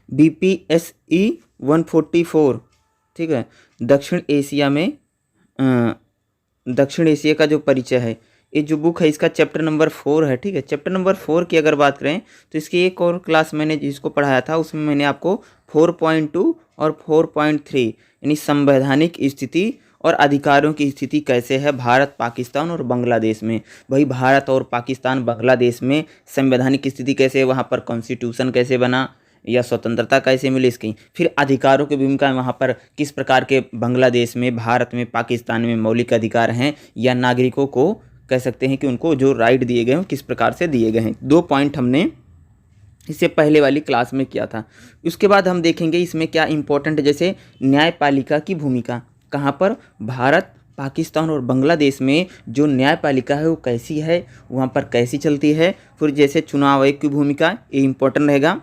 BPSE 144, ठीक है। दक्षिण एशिया में दक्षिण एशिया का जो परिचय है, ये जो बुक है इसका चैप्टर नंबर 4 है, ठीक है। चैप्टर नंबर 4 की अगर बात करें तो इसकी एक और क्लास मैंने जिसको पढ़ाया था उसमें मैंने आपको 4.2 और 4.3 यानी संवैधानिक स्थिति और अधिकारों की स्थिति कैसे है भारत, पाकिस्तान और बांग्लादेश में। भाई भारत और पाकिस्तान, बांग्लादेश में संवैधानिक स्थिति कैसे है, वहाँ पर कॉन्स्टिट्यूशन कैसे बना या स्वतंत्रता कैसे मिली इसकी, फिर अधिकारों की भूमिका वहाँ पर किस प्रकार के बांग्लादेश में, भारत में, पाकिस्तान में मौलिक अधिकार हैं या नागरिकों को कह सकते हैं कि उनको जो राइट दिए गए हैं किस प्रकार से दिए गए हैं। 2 पॉइंट हमने इससे पहले वाली क्लास में किया था। उसके बाद हम देखेंगे इसमें क्या इंपॉर्टेंट है, जैसे न्यायपालिका की भूमिका कहाँ पर, भारत, पाकिस्तान और बांग्लादेश में जो न्यायपालिका है वो कैसी है, वहाँ पर कैसी चलती है। फिर जैसे चुनाव आयोग की भूमिका, ये इंपॉर्टेंट रहेगा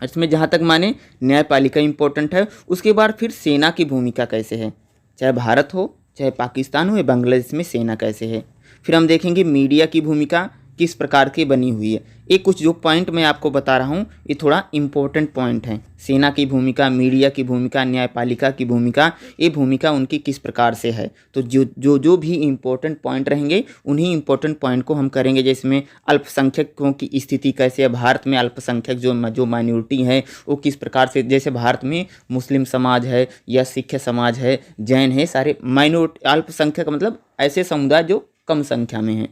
इसमें जहाँ तक माने न्यायपालिका इंपॉर्टेंट है। उसके बाद फिर सेना की भूमिका कैसे है, चाहे भारत हो चाहे पाकिस्तान हो या बांग्लादेश में सेना कैसे है। फिर हम देखेंगे मीडिया की भूमिका किस प्रकार की बनी हुई है। ये कुछ जो पॉइंट मैं आपको बता रहा हूँ ये थोड़ा इम्पोर्टेंट पॉइंट है। सेना की भूमिका, मीडिया की भूमिका, न्यायपालिका की भूमिका, ये भूमिका उनकी किस प्रकार से है। तो जो भी इम्पोर्टेंट पॉइंट रहेंगे उन्हीं इम्पोर्टेंट पॉइंट को हम करेंगे। जिसमें अल्पसंख्यकों की स्थिति कैसे है, भारत में अल्पसंख्यक जो माइनॉरिटी है वो किस प्रकार से, जैसे भारत में मुस्लिम समाज है या सिख समाज है, जैन है, सारे माइनॉरिटी अल्पसंख्यक मतलब ऐसे समुदाय जो कम संख्या में हैं।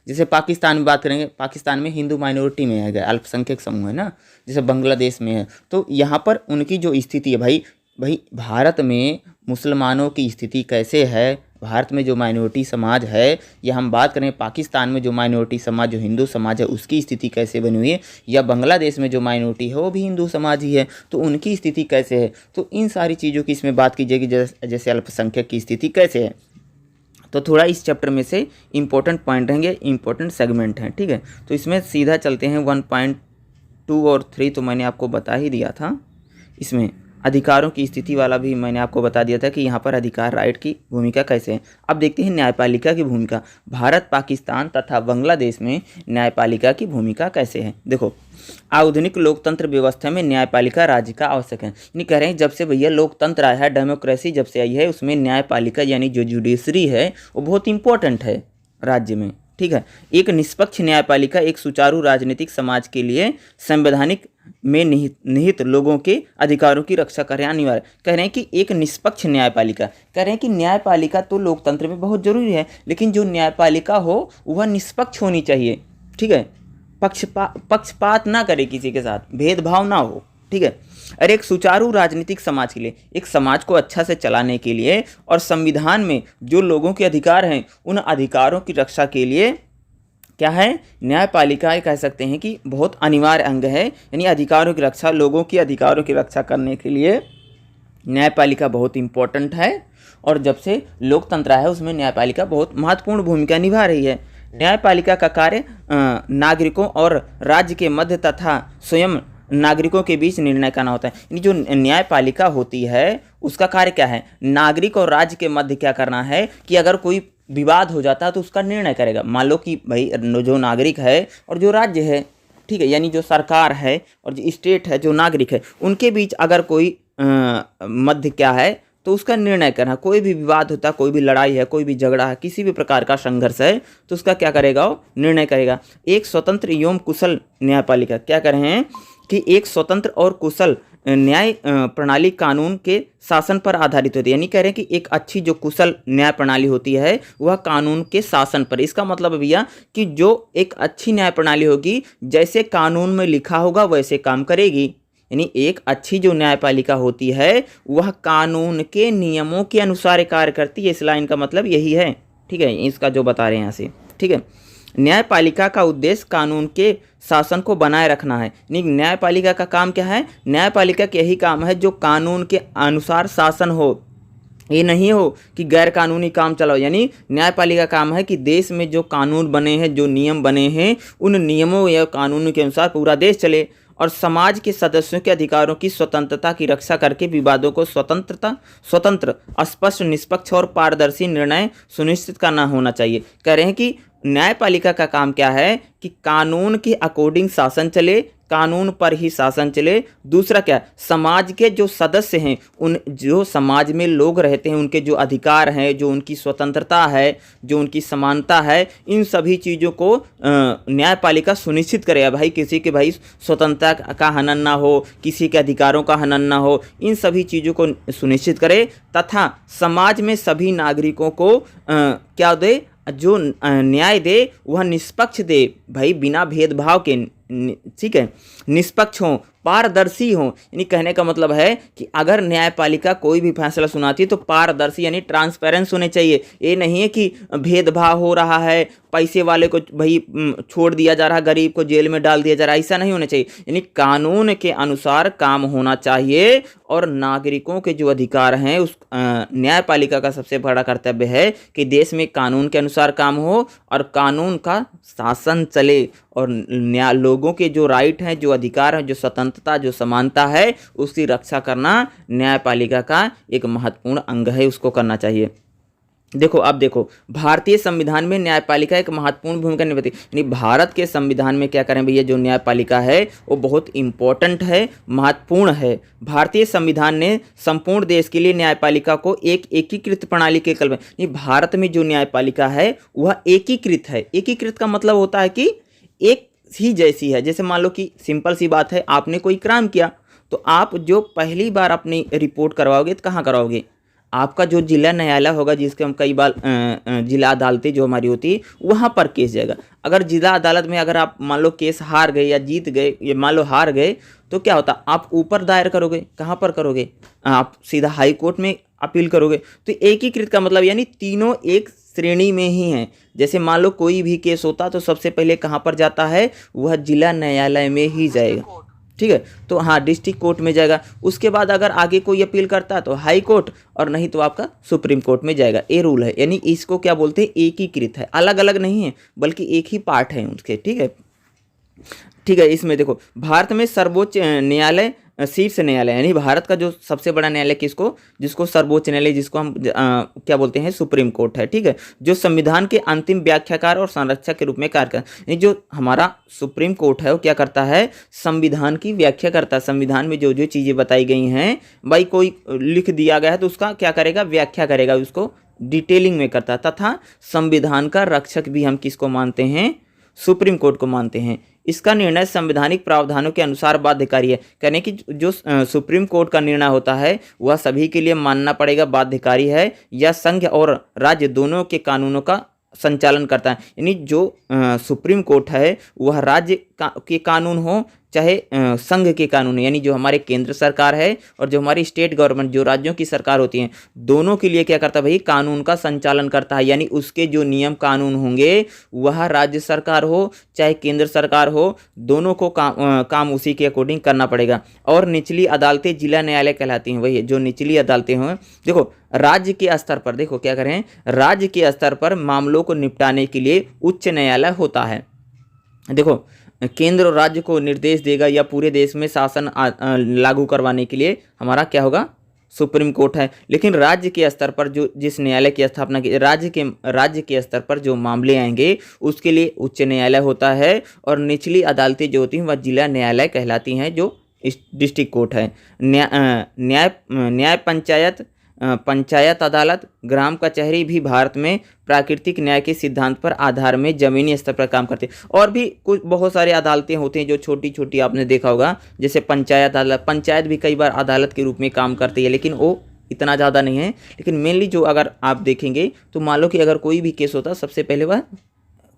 जैसे पाकिस्तान में बात करेंगे, पाकिस्तान में हिंदू माइनॉरिटी में है, अल्पसंख्यक समूह है ना, जैसे बांग्लादेश में है। तो यहाँ पर उनकी जो स्थिति है, भाई भारत में मुसलमानों की स्थिति कैसे है, भारत में जो माइनॉरिटी समाज है, या हम बात करें पाकिस्तान में जो माइनॉरिटी समाज जो हिंदू समाज है उसकी स्थिति कैसे बनी हुई है, या बांग्लादेश में जो माइनॉरिटी है वो भी हिंदू समाज ही है तो उनकी स्थिति कैसे है। तो इन सारी चीज़ों की इसमें बात कीजिएगी, जैसे अल्पसंख्यक की स्थिति कैसे है। तो थोड़ा इस चैप्टर में से इंपॉर्टेंट पॉइंट रहेंगे, इंपॉर्टेंट सेगमेंट हैं, ठीक है। तो इसमें सीधा चलते हैं 1.2 और 3 तो मैंने आपको बता ही दिया था। इसमें अधिकारों की स्थिति वाला भी मैंने आपको बता दिया था कि यहाँ पर अधिकार, राइट की भूमिका कैसे है। अब देखते हैं न्यायपालिका की भूमिका, भारत, पाकिस्तान तथा बांग्लादेश में न्यायपालिका की भूमिका कैसे है। देखो, आधुनिक लोकतंत्र व्यवस्था में न्यायपालिका राज्य का आवश्यक है। यानी कह रहे हैं जब से भैया लोकतंत्र आया है, डेमोक्रेसी जब से आई है, उसमें न्यायपालिका यानी जो जुडिशरी है वो बहुत इंपॉर्टेंट है राज्य में, ठीक है। एक निष्पक्ष न्यायपालिका एक सुचारू राजनीतिक समाज के लिए संवैधानिक में निहित लोगों के अधिकारों की रक्षा करें अनिवार्य। कह रहे हैं कि एक निष्पक्ष न्यायपालिका, कह रहे हैं कि न्यायपालिका तो लोकतंत्र में बहुत जरूरी है, लेकिन जो न्यायपालिका हो वह निष्पक्ष होनी चाहिए, ठीक है। पक्षपात ना करे, किसी के साथ भेदभाव ना हो, ठीक है। और एक सुचारू राजनीतिक समाज के लिए, एक समाज को अच्छा से चलाने के लिए और संविधान में जो लोगों के अधिकार हैं उन अधिकारों की रक्षा के लिए क्या है, न्यायपालिका कह सकते हैं कि बहुत अनिवार्य अंग है। यानी अधिकारों की रक्षा, लोगों के अधिकारों की रक्षा करने के लिए न्यायपालिका बहुत इंपॉर्टेंट है। और जब से लोकतंत्र है उसमें न्यायपालिका बहुत महत्वपूर्ण भूमिका निभा रही है। न्यायपालिका का कार्य नागरिकों और राज्य के मध्य तथा स्वयं नागरिकों के बीच निर्णय करना होता है। यानी जो न्यायपालिका होती है उसका कार्य क्या है, नागरिक और राज्य के मध्य क्या करना है कि अगर कोई विवाद हो जाता है तो उसका निर्णय करेगा। मान लो कि भाई जो नागरिक है और जो राज्य है, ठीक है, यानी जो सरकार है और जो स्टेट है, जो नागरिक है, उनके बीच अगर कोई मध्य क्या है तो उसका निर्णय करना। कोई भी विवाद होता है, कोई भी लड़ाई है, कोई भी झगड़ा है, किसी भी प्रकार का संघर्ष है तो उसका क्या करेगा, वो निर्णय करेगा। एक स्वतंत्र एवं कुशल न्यायपालिका, क्या कर रहे हैं कि एक स्वतंत्र और कुशल न्याय प्रणाली कानून के शासन पर आधारित होती है। यानी कह रहे हैं कि एक अच्छी जो कुशल न्याय प्रणाली होती है वह कानून के शासन पर। इसका मतलब भैया कि जो एक अच्छी न्याय प्रणाली होगी, जैसे कानून में लिखा होगा वैसे काम करेगी। यानी एक अच्छी जो न्यायपालिका होती है वह कानून के नियमों के अनुसार कार्य करती है। इस लाइन का मतलब यही है, ठीक है, इसका जो बता रहे हैं यहाँ से, ठीक है। न्यायपालिका का उद्देश्य कानून के शासन को बनाए रखना है। न्यायपालिका का काम क्या है, न्यायपालिका का यही काम है जो कानून के अनुसार शासन हो, ये नहीं हो कि गैर कानूनी काम चलाओ। यानी न्यायपालिका का काम है कि देश में जो कानून बने हैं, जो नियम बने हैं, उन नियमों या कानूनों के अनुसार पूरा देश चले और समाज के सदस्यों के अधिकारों की स्वतंत्रता की रक्षा करके विवादों को स्वतंत्र, स्पष्ट, निष्पक्ष और पारदर्शी निर्णय सुनिश्चित करना होना चाहिए। कह रहे हैं कि न्यायपालिका का काम क्या है कि कानून के अकॉर्डिंग शासन चले, कानून पर ही शासन चले। दूसरा क्या, समाज के जो सदस्य हैं, उन जो समाज में लोग रहते हैं, उनके जो अधिकार हैं, जो उनकी स्वतंत्रता है, जो उनकी समानता है, इन सभी चीज़ों को न्यायपालिका सुनिश्चित करे। भाई किसी के भाई स्वतंत्रता का हनन ना हो, किसी के अधिकारों का हनन ना हो, इन सभी चीज़ों को सुनिश्चित करे तथा समाज में सभी नागरिकों को क्या दे, जो न्याय दे वह निष्पक्ष दे भाई, बिना भेदभाव के, ठीक है, निष्पक्ष हो, पारदर्शी हो। यानी कहने का मतलब है कि अगर न्यायपालिका कोई भी फैसला सुनाती है तो पारदर्शी यानी ट्रांसपेरेंस होने चाहिए। ये नहीं है कि भेदभाव हो रहा है, पैसे वाले को भाई छोड़ दिया जा रहा है, गरीब को जेल में डाल दिया जा रहा है, ऐसा नहीं होना चाहिए। यानी कानून के अनुसार काम होना चाहिए और नागरिकों के जो अधिकार हैं उस न्यायपालिका का सबसे बड़ा कर्तव्य है कि देश में कानून के अनुसार काम हो और कानून का शासन चले और लोगों के जो राइट हैं, जो अधिकार हैं, जो स्वतंत्रता, जो समानता है, उसकी रक्षा करना न्यायपालिका का एक महत्वपूर्ण अंग है, उसको करना चाहिए। देखो अब देखो, भारतीय संविधान में न्यायपालिका एक महत्वपूर्ण भूमिका निभाती है। यानी भारत के संविधान में क्या करें भैया, जो न्यायपालिका है वो बहुत इंपॉर्टेंट है, महत्वपूर्ण है। भारतीय संविधान ने संपूर्ण देश के लिए न्यायपालिका को एक एकीकृत प्रणाली के कल्पना। यानी भारत में जो न्यायपालिका है वह एकीकृत है। एकीकृत का मतलब होता है कि एक ही जैसी है। जैसे मान लो कि सिंपल सी बात है, आपने कोई क्राइम किया तो आप जो पहली बार अपनी रिपोर्ट करवाओगे तो कहाँ करवाओगे, आपका जो जिला न्यायालय होगा, जिसके हम कई बार जिला अदालतें जो हमारी होती है वहाँ पर केस जाएगा। अगर जिला अदालत में अगर आप मान लो केस हार गए या जीत गए, या मान लो हार गए, तो क्या होता, आप ऊपर दायर करोगे, कहाँ पर करोगे, आप सीधा हाई कोर्ट में अपील करोगे। तो एकीकृत का मतलब यानी तीनों एक श्रेणी में ही हैं। जैसे मान लो कोई भी केस होता तो सबसे पहले कहाँ पर जाता है, वह जिला न्यायालय में ही जाएगा, ठीक है। तो हाँ, डिस्ट्रिक्ट कोर्ट में जाएगा। उसके बाद अगर आगे कोई अपील करता है तो हाई कोर्ट, और नहीं तो आपका सुप्रीम कोर्ट में जाएगा। ये रूल है। यानी इसको क्या बोलते हैं, एकीकृत है, अलग अलग नहीं है बल्कि एक ही पार्ट है उसके, ठीक है। ठीक है, इसमें देखो भारत में सर्वोच्च न्यायालय, शीर्ष न्यायालय, यानी भारत का जो सबसे बड़ा न्यायालय किसको, जिसको सर्वोच्च न्यायालय, जिसको हम क्या बोलते हैं, सुप्रीम कोर्ट है, ठीक है, जो संविधान के अंतिम व्याख्याकार और संरक्षक के रूप में कार्य करता है। जो हमारा सुप्रीम कोर्ट है वो क्या करता है, संविधान की व्याख्या करता है। संविधान में जो जो चीज़ें बताई गई हैं, भाई कोई लिख दिया गया है तो उसका क्या करेगा, व्याख्या करेगा, उसको डिटेलिंग में करता है। तथा संविधान का रक्षक भी हम किसको मानते हैं, सुप्रीम कोर्ट को मानते हैं। इसका निर्णय संवैधानिक प्रावधानों के अनुसार बाध्यकारी है। कहने की जो सुप्रीम कोर्ट का निर्णय होता है वह सभी के लिए मानना पड़ेगा, बाध्यकारी है, या संघ और राज्य दोनों के कानूनों का संचालन करता है। यानी जो सुप्रीम कोर्ट है वह राज्य के कानून हो चाहे संघ के कानून, यानी जो हमारे केंद्र सरकार है और जो हमारी स्टेट गवर्नमेंट, जो राज्यों की सरकार होती हैं, दोनों के लिए क्या करता है भाई, कानून का संचालन करता है। यानी उसके जो नियम कानून होंगे वह राज्य सरकार हो चाहे केंद्र सरकार हो, दोनों को काम उसी के अकॉर्डिंग करना पड़ेगा। और निचली अदालतें जिला न्यायालय कहलाती हैं। वही जो निचली अदालतें हों, देखो राज्य के स्तर पर, देखो क्या करें, राज्य के स्तर पर मामलों को निपटाने के लिए उच्च न्यायालय होता है। देखो केंद्र और राज्य को निर्देश देगा या पूरे देश में शासन लागू करवाने के लिए हमारा क्या होगा, सुप्रीम कोर्ट है। लेकिन राज्य के स्तर पर जो जिस न्यायालय की स्थापना की, राज्य के स्तर पर जो मामले आएंगे उसके लिए उच्च न्यायालय होता है। और निचली अदालतें जो होती हैं वह जिला न्यायालय कहलाती हैं, जो डिस्ट्रिक्ट कोर्ट है। न्याय पंचायत अदालत, ग्राम कचहरी भी भारत में प्राकृतिक न्याय के सिद्धांत पर आधार में जमीनी स्तर पर काम करते हैं। और भी कुछ बहुत सारे अदालतें होती हैं जो छोटी छोटी, आपने देखा होगा, जैसे पंचायत अदालत, पंचायत भी कई बार अदालत के रूप में काम करती है, लेकिन वो इतना ज़्यादा नहीं है। लेकिन मेनली जो अगर आप देखेंगे तो मान लो कि अगर कोई भी केस होता है सबसे पहले वह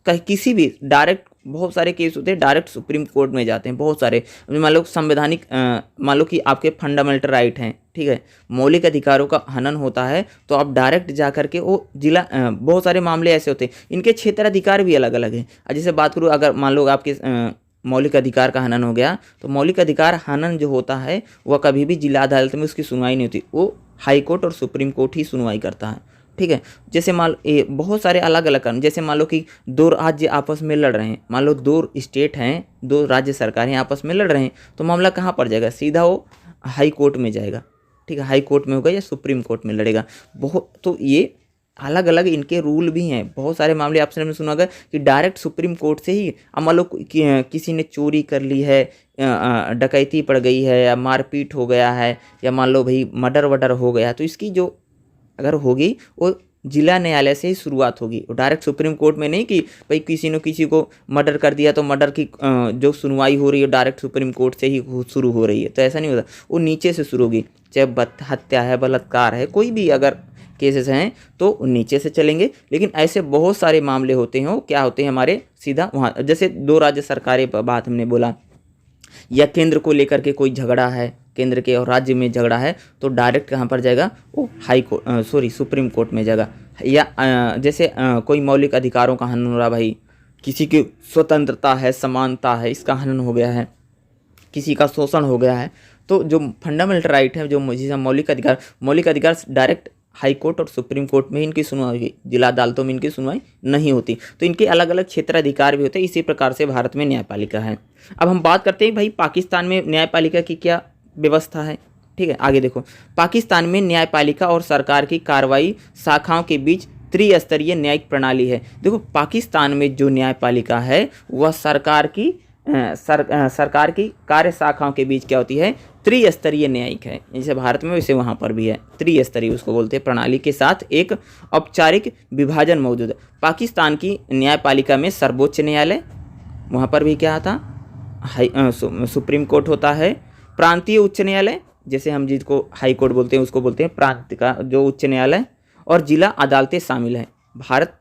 किसी भी डायरेक्ट, बहुत सारे केस होते हैं डायरेक्ट सुप्रीम कोर्ट में जाते हैं, बहुत सारे। मान लो संवैधानिक, मान लो कि आपके फंडामेंटल राइट हैं, ठीक है, मौलिक अधिकारों का हनन होता है, तो आप डायरेक्ट जा करके वो जिला, बहुत सारे मामले ऐसे होते हैं, इनके क्षेत्र अधिकार भी अलग अलग हैं। जैसे बात करूँ, अगर मान लो आपके मौलिक अधिकार का हनन हो गया, तो मौलिक अधिकार हनन जो होता है वह कभी भी जिला अदालत में उसकी सुनवाई नहीं होती, वो हाई कोर्ट और सुप्रीम कोर्ट ही सुनवाई करता है, ठीक है। जैसे बहुत सारे अलग अलग कानून, जैसे मान लो कि दो राज्य आपस में लड़ रहे हैं, मान लो दो स्टेट हैं, दो राज्य सरकारें आपस में लड़ रहे हैं, तो मामला कहाँ पर जाएगा, सीधा वो हाई कोर्ट में जाएगा, ठीक है, हाई कोर्ट में होगा या सुप्रीम कोर्ट में लड़ेगा। बहुत, तो ये अलग अलग इनके रूल भी हैं। बहुत सारे मामले आपने सुना होगा कि डायरेक्ट सुप्रीम कोर्ट से ही, अब मान लो किसी ने चोरी कर ली है, डकैती पड़ गई है, या मारपीट हो गया है, या मान लो भाई मर्डर वर्डर हो गया, तो इसकी जो अगर होगी वो जिला न्यायालय से ही शुरुआत होगी, डायरेक्ट सुप्रीम कोर्ट में नहीं कि भाई किसी ने किसी को मर्डर कर दिया तो मर्डर की जो सुनवाई हो रही है डायरेक्ट सुप्रीम कोर्ट से ही शुरू हो रही है। तो ऐसा नहीं होता, वो नीचे से शुरू होगी। चाहे हत्या है, बलात्कार है, कोई भी अगर केसेस हैं तो नीचे से चलेंगे। लेकिन ऐसे बहुत सारे मामले होते हैं, वो क्या होते हैं हमारे सीधा वहाँ, जैसे 2 राज्य सरकारें बात हमने बोला, या केंद्र को लेकर के कोई झगड़ा है, केंद्र के और राज्य में झगड़ा है, तो डायरेक्ट कहाँ पर जाएगा, वो सुप्रीम कोर्ट में जाएगा। या जैसे कोई मौलिक अधिकारों का हनन हो रहा, भाई किसी की स्वतंत्रता है, समानता है, इसका हनन हो गया है, किसी का शोषण हो गया है, तो जो फंडामेंटल राइट है, जो जिसे मौलिक अधिकार डायरेक्ट हाई कोर्ट और सुप्रीम कोर्ट में इनकी सुनवाई होगी, जिला अदालतों में इनकी सुनवाई नहीं होती। तो इनके अलग अलग क्षेत्राधिकार भी होते हैं। इसी प्रकार से भारत में न्यायपालिका है। अब हम बात करते हैं भाई पाकिस्तान में न्यायपालिका की क्या व्यवस्था है। ठीक है, आगे देखो, पाकिस्तान में न्यायपालिका और सरकार की कार्रवाई शाखाओं के बीच त्रिस्तरीय न्यायिक प्रणाली है। देखो, पाकिस्तान में जो न्यायपालिका है वह सरकार की कार्य शाखाओं के बीच क्या होती है, त्रिस्तरीय न्यायिक है। जैसे भारत में वैसे वहाँ पर भी है, त्रिस्तरीय उसको बोलते हैं। प्रणाली के साथ एक औपचारिक विभाजन मौजूद है। पाकिस्तान की न्यायपालिका में सर्वोच्च न्यायालय, वहाँ पर भी क्या आता, सुप्रीम कोर्ट होता है। प्रांतीय उच्च न्यायालय, जैसे हम जिसको हाई कोर्ट बोलते हैं उसको बोलते हैं प्रांत का जो उच्च न्यायालय, और जिला अदालतें शामिल हैं। भारत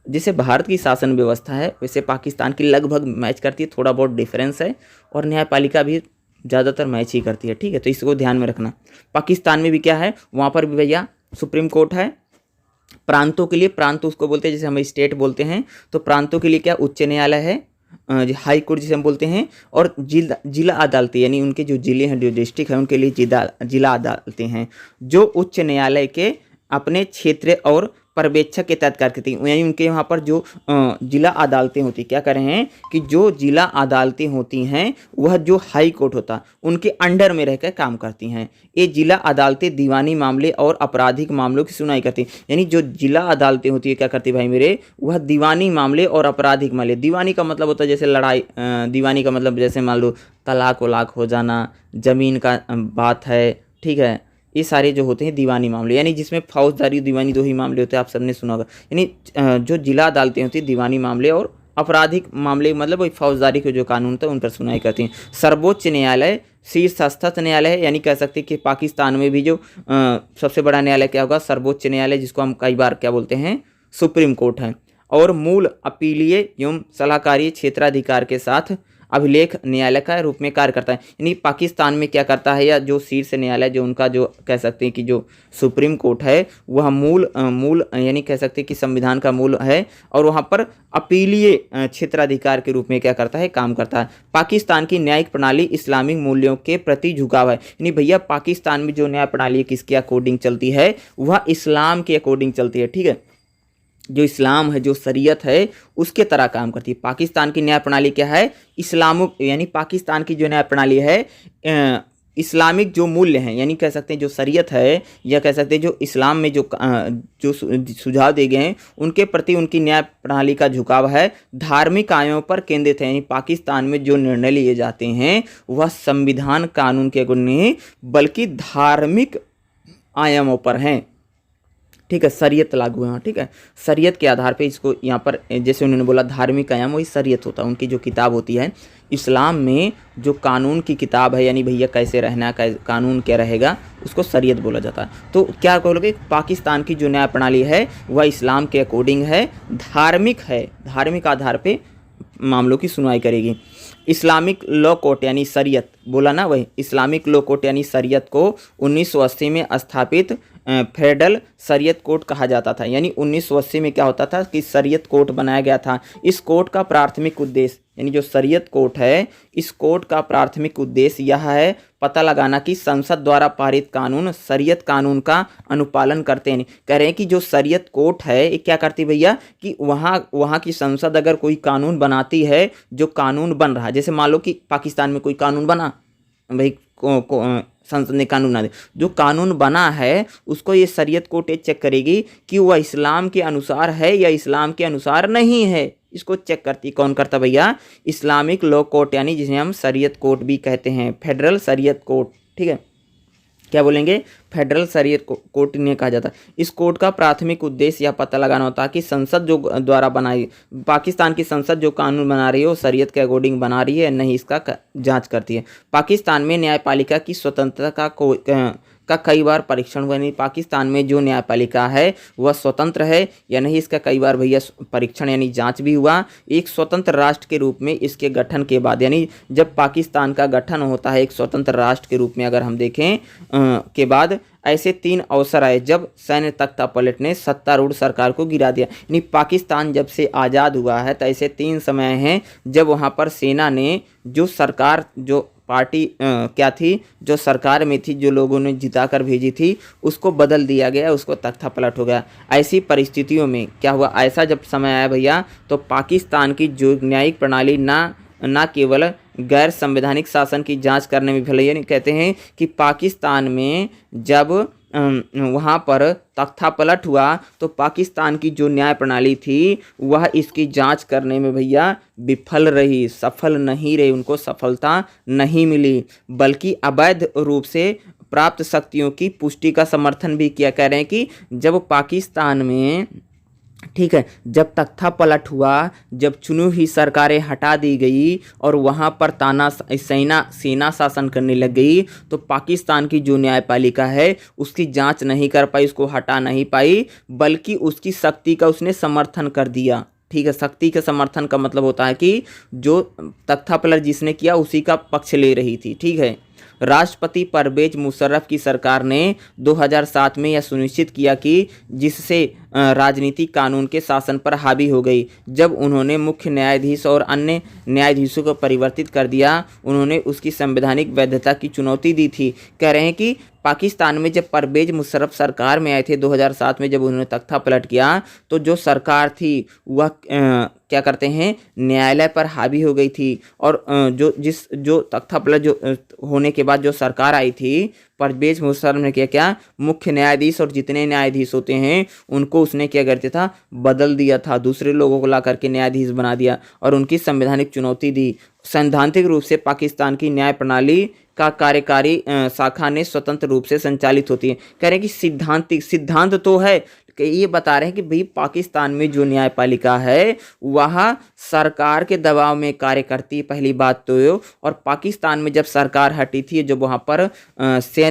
जैसे भारत की शासन व्यवस्था है वैसे पाकिस्तान की लगभग मैच करती है, थोड़ा बहुत डिफरेंस है, और न्यायपालिका भी ज़्यादातर मैच ही करती है। ठीक है, तो इसको ध्यान में रखना। पाकिस्तान में भी क्या है, वहाँ पर भी भैया सुप्रीम कोर्ट है। प्रांतों के लिए, प्रांत उसको बोलते हैं जैसे हम स्टेट बोलते हैं, तो प्रांतों के लिए क्या उच्च न्यायालय है, हाई कोर्ट जिसे हम बोलते हैं, और जिला अदालतें, यानी उनके जो जिले हैं, जो डिस्ट्रिक्ट है, उनके लिए जिला अदालतें हैं, जो उच्च न्यायालय के अपने क्षेत्र और पर्यवेक्षक के तहत कार्य करती हैं। यानी उनके वहाँ पर जो जिला अदालतें होती, क्या कर रहे हैं कि जो जिला अदालतें होती हैं वह जो हाई कोर्ट होता उनके अंडर में रहकर काम करती हैं। ये जिला अदालतें दीवानी मामले और आपराधिक मामलों की सुनवाई करती हैं। यानी जो जिला अदालतें होती है क्या करती भाई मेरे, वह दीवानी मामले और आपराधिक मामले, दीवानी का मतलब होता है जैसे लड़ाई, दीवानी का मतलब जैसे मान लो तलाक वलाक हो जाना, ज़मीन का बात है, ठीक है, ये सारे जो होते हैं दीवानी मामले, यानी जिसमें फौजदारी दीवानी 2 ही मामले होते हैं, आप सबने सुना होगा। यानी जो जिला अदालतें होती हैं दीवानी मामले और आपराधिक मामले, मतलब वही फौजदारी के जो कानून होता है उन पर सुनवाई करती हैं। सर्वोच्च न्यायालय शीर्षस्थ न्यायालय है, यानी कह सकते हैं कि पाकिस्तान में भी जो सबसे बड़ा न्यायालय क्या होगा, सर्वोच्च न्यायालय, जिसको हम कई बार क्या बोलते हैं, सुप्रीम कोर्ट है। और मूल अपीलीय एवं सलाहकारी क्षेत्राधिकार के साथ अभिलेख न्यायालय का रूप में कार्य करता है। यानी पाकिस्तान में क्या करता है, या जो शीर्ष न्यायालय जो उनका जो कह सकते हैं कि जो सुप्रीम कोर्ट है वह मूल यानी कह सकते हैं कि संविधान का मूल है, और वहाँ पर अपीलीय क्षेत्राधिकार के रूप में क्या करता है, काम करता है। पाकिस्तान की न्यायिक प्रणाली इस्लामिक मूल्यों के प्रति झुकाव है। यानी भैया पाकिस्तान में जो न्याय प्रणाली किसके अकॉर्डिंग चलती है, वह इस्लाम के अकॉर्डिंग चलती है। ठीक है, जो इस्लाम है, जो शरीयत है, उसके तरह काम करती है। पाकिस्तान की न्याय प्रणाली क्या है, यानी पाकिस्तान की जो न्याय प्रणाली है इस्लामिक जो मूल्य हैं, यानी कह सकते हैं जो शरीयत है, या कह सकते हैं जो इस्लाम में जो सुझाव दिए गए हैं उनके प्रति उनकी न्याय प्रणाली का झुकाव है। धार्मिक आयों पर केंद्रित है, यानी पाकिस्तान में जो निर्णय लिए जाते हैं वह संविधान कानून के गुण नहीं बल्कि धार्मिक आयामों पर हैं। ठीक है, शरीयत लागू है। ठीक है, शरीयत के आधार पे इसको यहाँ पर जैसे उन्होंने बोला धार्मिक आयाम, वही शरीयत होता है। उनकी जो किताब होती है इस्लाम में, जो कानून की किताब है, यानी भैया कैसे रहना, कानून क्या रहेगा, उसको शरीयत बोला जाता है। तो क्या कहोगे, पाकिस्तान की जो न्याय प्रणाली है वह इस्लाम के अकॉर्डिंग है, धार्मिक है, धार्मिक आधार पे मामलों की सुनवाई करेगी। इस्लामिक लॉ कोर्ट यानी शरीयत बोला ना, वही इस्लामिक लॉ कोर्ट यानी शरीयत को 1980 में स्थापित फेडरल शरीयत कोर्ट कहा जाता था। यानी 1980 में क्या होता था कि शरीयत कोर्ट बनाया गया था। इस कोर्ट का प्राथमिक उद्देश्य, यानी जो शरीयत कोर्ट है, इस कोर्ट का प्राथमिक उद्देश्य यह है पता लगाना कि संसद द्वारा पारित कानून शरीयत कानून का अनुपालन करते हैं। कह रहे हैं कि जो शरीयत कोर्ट है ये क्या करती भैया कि वहाँ की संसद अगर कोई कानून बनाती है, जो कानून बन रहा है, जैसे मान लो कि पाकिस्तान में कोई कानून बना, भाई संसद ने कानून बना दिया। जो कानून बना है उसको ये शरीयत कोर्ट चेक करेगी कि वह इस्लाम के अनुसार है या इस्लाम के अनुसार नहीं है। इसको चेक करती कौन करता भैया? इस्लामिक लॉ कोर्ट, यानी जिसे हम शरीयत कोर्ट भी कहते हैं, फेडरल शरीयत कोर्ट। ठीक है, क्या बोलेंगे? फेडरल शरीयत कोर्ट इन्हें कहा जाता है। इस कोर्ट का प्राथमिक उद्देश्य यह पता लगाना होता है कि संसद जो द्वारा बनाई, पाकिस्तान की संसद जो कानून बना रही है वो शरीयत के अकॉर्डिंग बना रही है या नहीं, इसका जांच करती है। पाकिस्तान में न्यायपालिका की स्वतंत्रता का कई बार परीक्षण हुआ। नहीं, पाकिस्तान में जो न्यायपालिका है वह स्वतंत्र है या नहीं, इसका कई बार भैया परीक्षण यानी जांच भी हुआ। एक स्वतंत्र राष्ट्र के रूप में इसके गठन के बाद, यानी जब पाकिस्तान का गठन होता है एक स्वतंत्र राष्ट्र के रूप में अगर हम देखें के बाद, ऐसे 3 अवसर आए जब सैन्य तख्ता पलट ने सत्तारूढ़ सरकार को गिरा दिया। यानी पाकिस्तान जब से आज़ाद हुआ है तो ऐसे 3 समय हैं जब वहाँ पर सेना ने जो सरकार, जो पार्टी क्या थी, जो सरकार में थी, जो लोगों ने जिता कर भेजी थी, उसको बदल दिया गया, उसको तख्ता पलट हो गया। ऐसी परिस्थितियों में क्या हुआ? ऐसा जब समय आया भैया तो पाकिस्तान की जो न्यायिक प्रणाली ना केवल गैर संवैधानिक शासन की जांच करने में विफल, यानी कहते हैं कि पाकिस्तान में जब वहाँ पर तख्ता पलट हुआ तो पाकिस्तान की जो न्याय प्रणाली थी वह इसकी जांच करने में भैया विफल रही, सफल नहीं रही, उनको सफलता नहीं मिली, बल्कि अवैध रूप से प्राप्त शक्तियों की पुष्टि का समर्थन भी किया। कह रहे हैं कि जब पाकिस्तान में, ठीक है, जब तख्ता पलट हुआ, जब चुनी हुई सरकारें हटा दी गई और वहाँ पर सेना शासन करने लग गई, तो पाकिस्तान की जो न्यायपालिका है उसकी जांच नहीं कर पाई, उसको हटा नहीं पाई, बल्कि उसकी शक्ति का उसने समर्थन कर दिया। ठीक है, शक्ति के समर्थन का मतलब होता है कि जो तख्ता पलट जिसने किया उसी का पक्ष ले रही थी। ठीक है, राष्ट्रपति परवेज मुशर्रफ की सरकार ने 2007 में यह सुनिश्चित किया कि जिससे राजनीतिक कानून के शासन पर हावी हो गई। जब उन्होंने मुख्य न्यायाधीश और अन्य न्यायाधीशों को परिवर्तित कर दिया, उन्होंने उसकी संवैधानिक वैधता की चुनौती दी थी। कह रहे हैं कि पाकिस्तान में जब परवेज मुशर्रफ सरकार में आए थे 2007 में, जब उन्होंने तख्ता पलट किया, तो जो सरकार थी वह क्या करते हैं, न्यायालय पर हावी हो गई थी। और जो तख्ता पलट जो होने के बाद जो सरकार आई थी, परवेज मुशर्रफ ने क्या मुख्य न्यायाधीश और जितने न्यायाधीश होते हैं उनको उसने क्या करते था, बदल दिया था, दूसरे लोगों को ला करके न्यायाधीश बना दिया और उनकी संवैधानिक चुनौती दी। सैद्धांतिक रूप से पाकिस्तान की न्याय प्रणाली का कार्यकारी शाखा ने स्वतंत्र रूप से संचालित होती है। कह रहे हैं कि सिद्धांत तो है, ये बता रहे हैं कि भाई पाकिस्तान में जो न्यायपालिका है वह सरकार के दबाव में कार्य करती है, पहली बात तो ये। और पाकिस्तान में जब सरकार हटी थी, जब वहाँ पर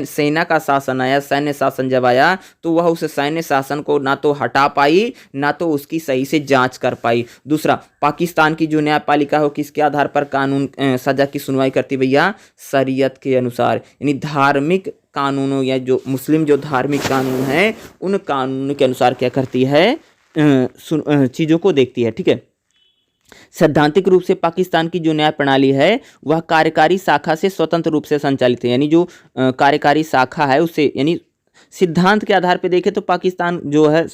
सेना का शासन आया, सैन्य शासन जब आया, तो वह उस सैन्य शासन को ना तो हटा पाई, ना तो उसकी सही से जांच कर पाई। दूसरा, पाकिस्तान की जो न्यायपालिका हो किसके आधार पर कानून सजा की सुनवाई करती भैया? शरीयत के अनुसार, यानी धार्मिक कानूनों या जो मुस्लिम जो धार्मिक कानून हैं उन कानून के अनुसार क्या करती है, चीज़ों को देखती है। ठीक है, सैद्धांतिक रूप से पाकिस्तान की जो न्याय प्रणाली है वह कार्यकारी शाखा से स्वतंत्र रूप से संचालित है। यानी जो कार्यकारी शाखा है उससे, यानी सिद्धांत के आधार पर देखें तो पाकिस्तान जो है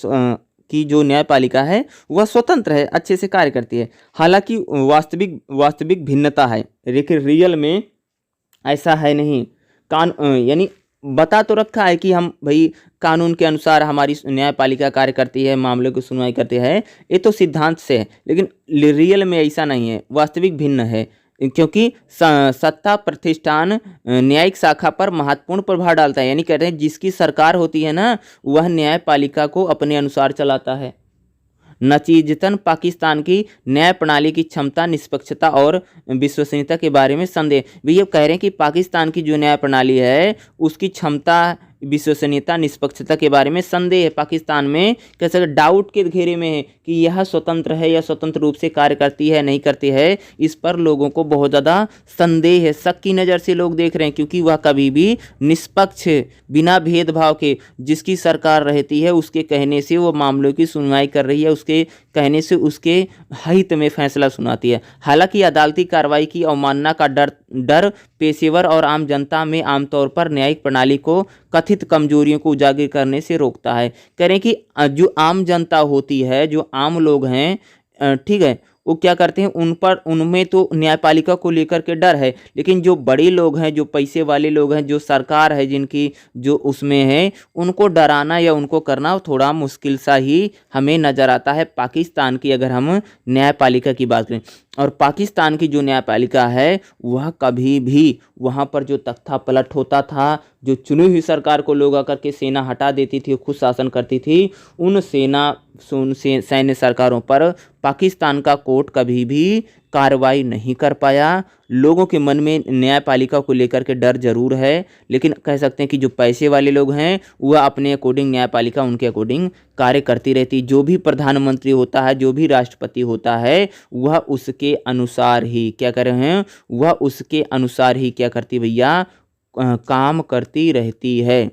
की जो न्यायपालिका है वह स्वतंत्र है, अच्छे से कार्य करती है। हालांकि वास्तविक भिन्नता है, लेकिन रियल में ऐसा है नहीं। यानी बता तो रखा है कि हम भाई कानून के अनुसार हमारी न्यायपालिका कार्य करती है, मामले की सुनवाई करती है, ये तो सिद्धांत से है, लेकिन रियल में ऐसा नहीं है, वास्तविक भिन्न है। क्योंकि सत्ता प्रतिष्ठान न्यायिक शाखा पर महत्वपूर्ण प्रभाव डालता है। यानी कहते हैं जिसकी सरकार होती है ना, वह न्यायपालिका को अपने अनुसार चलाता है। नतीजतन पाकिस्तान की न्याय प्रणाली की क्षमता, निष्पक्षता और विश्वसनीयता के बारे में संदेह। भी ये कह रहे हैं कि पाकिस्तान की जो न्याय प्रणाली है उसकी क्षमता, विश्वसनीयता, निष्पक्षता के बारे में संदेह है। पाकिस्तान में कैसे डाउट के घेरे में है कि यह स्वतंत्र है या स्वतंत्र रूप से कार्य करती है नहीं करती है, इस पर लोगों को बहुत ज़्यादा संदेह है, शक की नज़र से लोग देख रहे हैं। क्योंकि वह कभी भी निष्पक्ष, बिना भेदभाव के जिसकी सरकार रहती है उसके कहने से वो मामलों की सुनवाई कर रही है, उसके कहने से उसके हित में फैसला सुनाती है। हालांकि अदालती कार्रवाई की अवमानना का डर पेशेवर और आम जनता में आमतौर पर न्यायिक प्रणाली को कथित कमजोरियों को उजागर करने से रोकता है। कह रहे हैं कि जो आम जनता होती है, जो आम लोग हैं, ठीक है, वो क्या करते हैं, उनमें तो न्यायपालिका को लेकर के डर है, लेकिन जो बड़े लोग हैं, जो पैसे वाले लोग हैं, जो सरकार है जिनकी जो उसमें है, उनको डराना या उनको करना थोड़ा मुश्किल सा ही हमें नज़र आता है पाकिस्तान की, अगर हम न्यायपालिका की बात करें। और पाकिस्तान की जो न्यायपालिका है वह कभी भी वहाँ पर जो तख्ता पलट होता था, जो चुनी हुई सरकार को लोग आकर के सेना हटा देती थी, खुद शासन करती थी, उन सैन्य सरकारों पर पाकिस्तान का कोर्ट कभी भी कार्रवाई नहीं कर पाया। लोगों के मन में न्यायपालिका को लेकर के डर जरूर है, लेकिन कह सकते हैं कि जो पैसे वाले लोग हैं वह अपने अकॉर्डिंग न्यायपालिका उनके अकॉर्डिंग कार्य करती रहती। जो भी प्रधानमंत्री होता है, जो भी राष्ट्रपति होता है, वह उसके अनुसार ही क्या कर रहे हैं, वह उसके अनुसार ही क्या करती भैया, काम करती रहती है।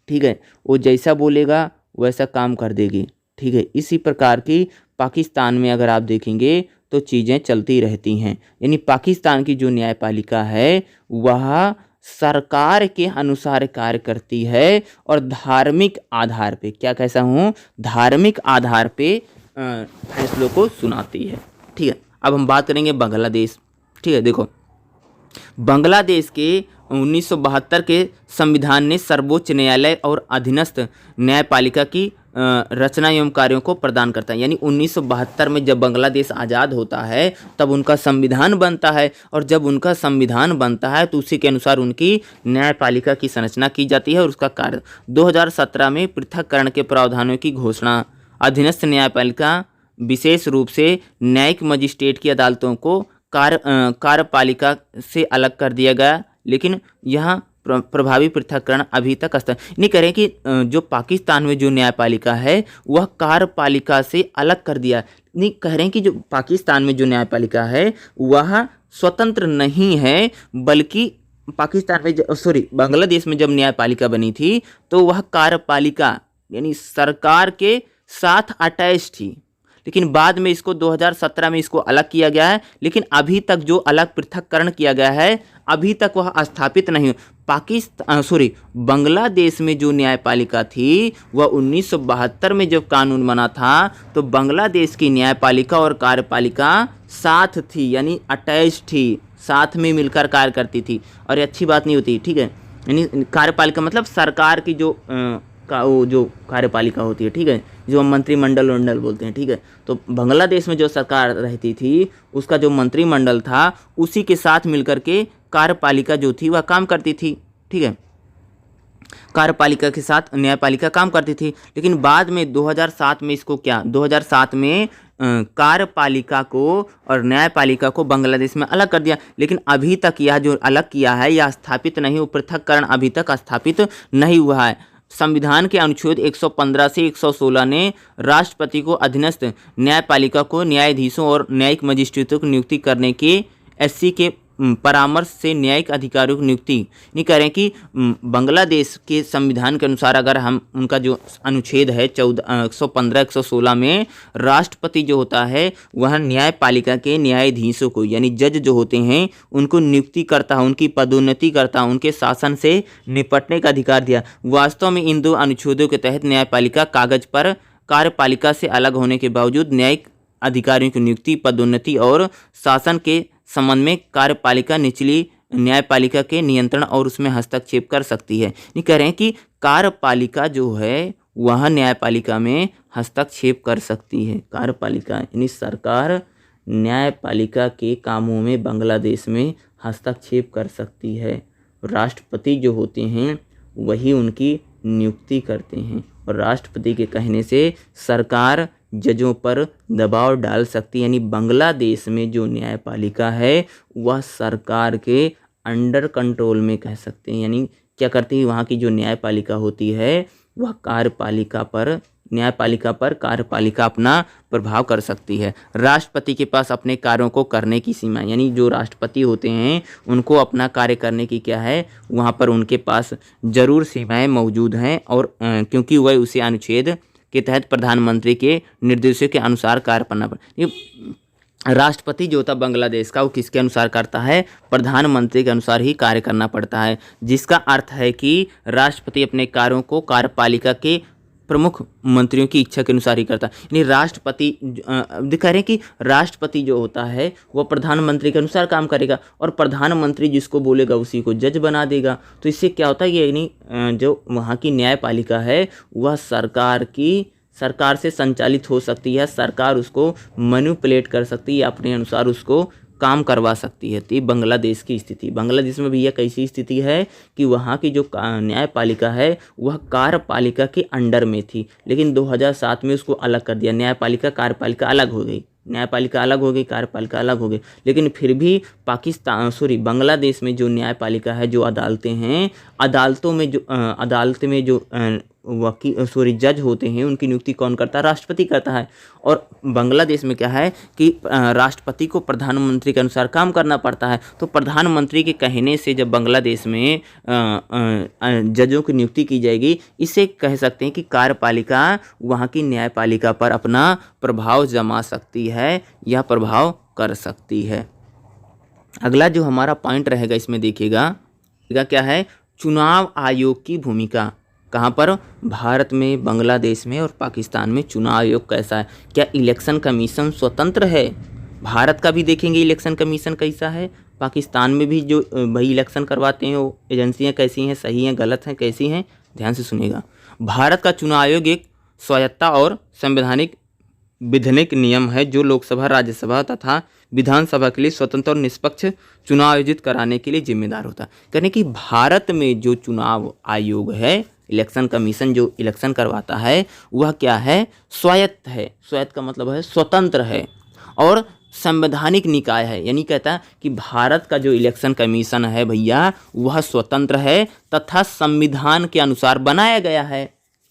ठीक है, वो जैसा बोलेगा वैसा काम कर देगी। ठीक है, इसी प्रकार की पाकिस्तान में अगर आप देखेंगे तो चीज़ें चलती रहती हैं। यानी पाकिस्तान की जो न्यायपालिका है वह सरकार के अनुसार कार्य करती है और धार्मिक आधार पे, क्या कैसा हूँ, धार्मिक आधार पे फैसलों को सुनाती है। ठीक है, अब हम बात करेंगे बांग्लादेश। ठीक है, देखो बांग्लादेश के 1972 के संविधान ने सर्वोच्च न्यायालय और अधीनस्थ न्यायपालिका की रचना एवं कार्यों को प्रदान करता है। यानी 1972 में जब बांग्लादेश आज़ाद होता है तब उनका संविधान बनता है, और जब उनका संविधान बनता है तो उसी के अनुसार उनकी न्यायपालिका की संरचना की जाती है और उसका कार्य। 2017 में पृथक्करण के प्रावधानों की घोषणा, अधीनस्थ न्यायपालिका विशेष रूप से न्यायिक मजिस्ट्रेट की अदालतों को कार्यपालिका से अलग कर दिया गया, लेकिन यहाँ प्रभावी पृथक्करण अभी तक नहीं करें कि जो पाकिस्तान में जो न्यायपालिका है वह कार्यपालिका से अलग कर दिया। नहीं कह रहे हैं कि जो पाकिस्तान में जो न्यायपालिका है वह स्वतंत्र नहीं है, बल्कि पाकिस्तान में बांग्लादेश में जब न्यायपालिका बनी थी तो वह कार्यपालिका यानी सरकार के साथ अटैच थी, लेकिन बाद में इसको 2017 में इसको अलग किया गया है। लेकिन अभी तक जो अलग पृथक्करण किया गया है अभी तक वह स्थापित नहीं। बांग्लादेश में जो न्यायपालिका थी वह 1972 में जब कानून बना था तो बांग्लादेश की न्यायपालिका और कार्यपालिका साथ थी, यानी अटैच थी, साथ में मिलकर कार्य करती थी, और ये अच्छी बात नहीं होती। ठीक है, यानी कार्यपालिका मतलब सरकार की जो कार्यपालिका होती है, ठीक है, जो हम मंत्रिमंडल बोलते हैं। ठीक है, तो बांग्लादेश में जो सरकार रहती थी उसका जो मंत्रिमंडल था उसी के साथ मिलकर के कार्यपालिका जो थी वह काम करती थी। ठीक है, कार्यपालिका के साथ न्यायपालिका काम करती थी, लेकिन बाद में 2007 में इसको 2007 में कार्यपालिका को और न्यायपालिका को बांग्लादेश में अलग कर दिया। लेकिन अभी तक यह जो अलग किया है यह स्थापित नहीं, पृथक्करण अभी तक स्थापित नहीं हुआ है। संविधान के अनुच्छेद 115 से 116 ने राष्ट्रपति को अधीनस्थ न्यायपालिका को न्यायाधीशों और न्यायिक मजिस्ट्रेटों की नियुक्ति करने के एससी के परामर्श से न्यायिक अधिकारियों की नियुक्ति नहीं करें कि बांग्लादेश के संविधान के अनुसार अगर हम उनका जो अनुच्छेद है 115-116 में राष्ट्रपति जो होता है वह न्यायपालिका के न्यायाधीशों को यानी जज जो होते हैं उनको नियुक्ति करता है, उनकी पदोन्नति करता है, उनके शासन से निपटने का अधिकार दिया। वास्तव में इन दो अनुच्छेदों के तहत न्यायपालिका कागज पर कार्यपालिका से अलग होने के बावजूद न्यायिक अधिकारियों की नियुक्ति, पदोन्नति और शासन के संबंध में कार्यपालिका निचली न्यायपालिका के नियंत्रण और उसमें हस्तक्षेप कर सकती है। ये कह रहे हैं कि कार्यपालिका जो है वह न्यायपालिका में हस्तक्षेप कर सकती है। कार्यपालिका यानी सरकार न्यायपालिका के कामों में बांग्लादेश में हस्तक्षेप कर सकती है। राष्ट्रपति जो होते हैं वही उनकी नियुक्ति करते हैं, और राष्ट्रपति के कहने से सरकार जजों पर दबाव डाल सकती है। यानी बांग्लादेश में जो न्यायपालिका है वह सरकार के अंडर कंट्रोल में कह सकते हैं। यानी क्या करती है, वहाँ की जो न्यायपालिका होती है वह न्यायपालिका पर कार्यपालिका अपना प्रभाव कर सकती है। राष्ट्रपति के पास अपने कार्यों को करने की सीमा, यानी जो राष्ट्रपति होते हैं उनको अपना कार्य करने की क्या है, वहाँ पर उनके पास जरूर सीमाएं मौजूद हैं, और क्योंकि वह उसी अनुच्छेद के तहत प्रधानमंत्री के निर्देशों के अनुसार कार्य करना पड़ता। राष्ट्रपति जो होता बांग्लादेश का वो किसके अनुसार करता है, प्रधानमंत्री के अनुसार ही कार्य करना पड़ता है, जिसका अर्थ है कि राष्ट्रपति अपने कार्यों को कार्यपालिका के प्रमुख मंत्रियों की इच्छा के अनुसार ही करता है। यानी राष्ट्रपति दिखा रहे हैं कि राष्ट्रपति जो होता है वह प्रधानमंत्री के अनुसार काम करेगा और प्रधानमंत्री जिसको बोलेगा उसी को जज बना देगा। तो इससे क्या होता है कि यानी जो वहाँ की न्यायपालिका है वह सरकार से संचालित हो सकती है, सरकार उसको मैनिपुलेट कर सकती है, अपने अनुसार उसको काम करवा सकती है। तो ये बांग्लादेश की स्थिति, बांग्लादेश में भैया कैसी स्थिति है कि वहाँ की जो न्यायपालिका है वह कार्यपालिका के अंडर में थी, लेकिन 2007 में उसको अलग कर दिया। न्यायपालिका कार्यपालिका अलग हो गई, न्यायपालिका अलग हो गई, कार्यपालिका अलग हो गई, लेकिन फिर भी बांग्लादेश में जो न्यायपालिका है, जो अदालतें हैं, अदालत में जो जज होते हैं उनकी नियुक्ति कौन करता है? राष्ट्रपति करता है। और बांग्लादेश में क्या है कि राष्ट्रपति को प्रधानमंत्री के अनुसार काम करना पड़ता है। तो प्रधानमंत्री के कहने से जब बांग्लादेश में जजों की नियुक्ति की जाएगी, इसे कह सकते हैं कि कार्यपालिका वहाँ की न्यायपालिका पर अपना प्रभाव जमा सकती है या प्रभाव कर सकती है। अगला जो हमारा पॉइंट रहेगा इसमें देखिएगा क्या है, चुनाव आयोग की भूमिका। कहाँ पर? भारत में, बांग्लादेश में और पाकिस्तान में चुनाव आयोग कैसा है? क्या इलेक्शन कमीशन स्वतंत्र है? भारत का भी देखेंगे इलेक्शन कमीशन कैसा है, पाकिस्तान में भी जो भाई इलेक्शन करवाते हैं वो एजेंसियाँ कैसी हैं, सही हैं, गलत हैं, कैसी हैं? ध्यान से सुनिएगा। भारत का चुनाव आयोग एक स्वायत्ता और संवैधानिक विधानिक नियम है जो लोकसभा, राज्यसभा तथा विधानसभा के लिए स्वतंत्र और निष्पक्ष चुनाव आयोजित कराने के लिए जिम्मेदार होता है। कहने कि भारत में जो चुनाव आयोग है, इलेक्शन कमीशन जो इलेक्शन करवाता है, वह क्या है? स्वायत्त है। स्वायत्त का मतलब है स्वतंत्र है और संवैधानिक निकाय है। यानी कहता है कि भारत का जो इलेक्शन कमीशन है भैया वह स्वतंत्र है तथा संविधान के अनुसार बनाया गया है।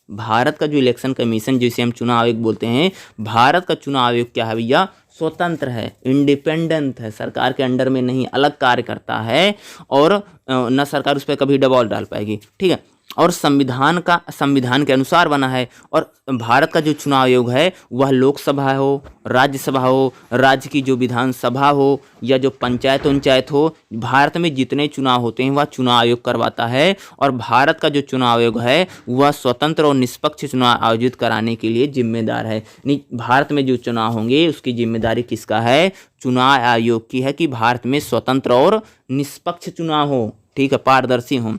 भारत का जो इलेक्शन कमीशन जिसे हम चुनाव आयोग बोलते हैं, भारत का चुनाव आयोग क्या है भैया? स्वतंत्र है, इंडिपेंडेंट है, सरकार के अंडर में नहीं, अलग कार्य करता है और न सरकार उस पर कभी दबाव डाल पाएगी। ठीक है, और संविधान के अनुसार बना है। और भारत का जो चुनाव आयोग है वह लोकसभा हो, राज्यसभा हो, राज्य की जो विधानसभा हो या जो पंचायत हो, भारत में जितने चुनाव होते हैं वह चुनाव आयोग करवाता है। और भारत का जो चुनाव आयोग है वह स्वतंत्र और निष्पक्ष चुनाव आयोजित कराने के लिए जिम्मेदार है। यानी भारत में जो चुनाव होंगे उसकी जिम्मेदारी किसका है? चुनाव आयोग की है कि भारत में स्वतंत्र और निष्पक्ष चुनाव हो, ठीक है, पारदर्शी हो।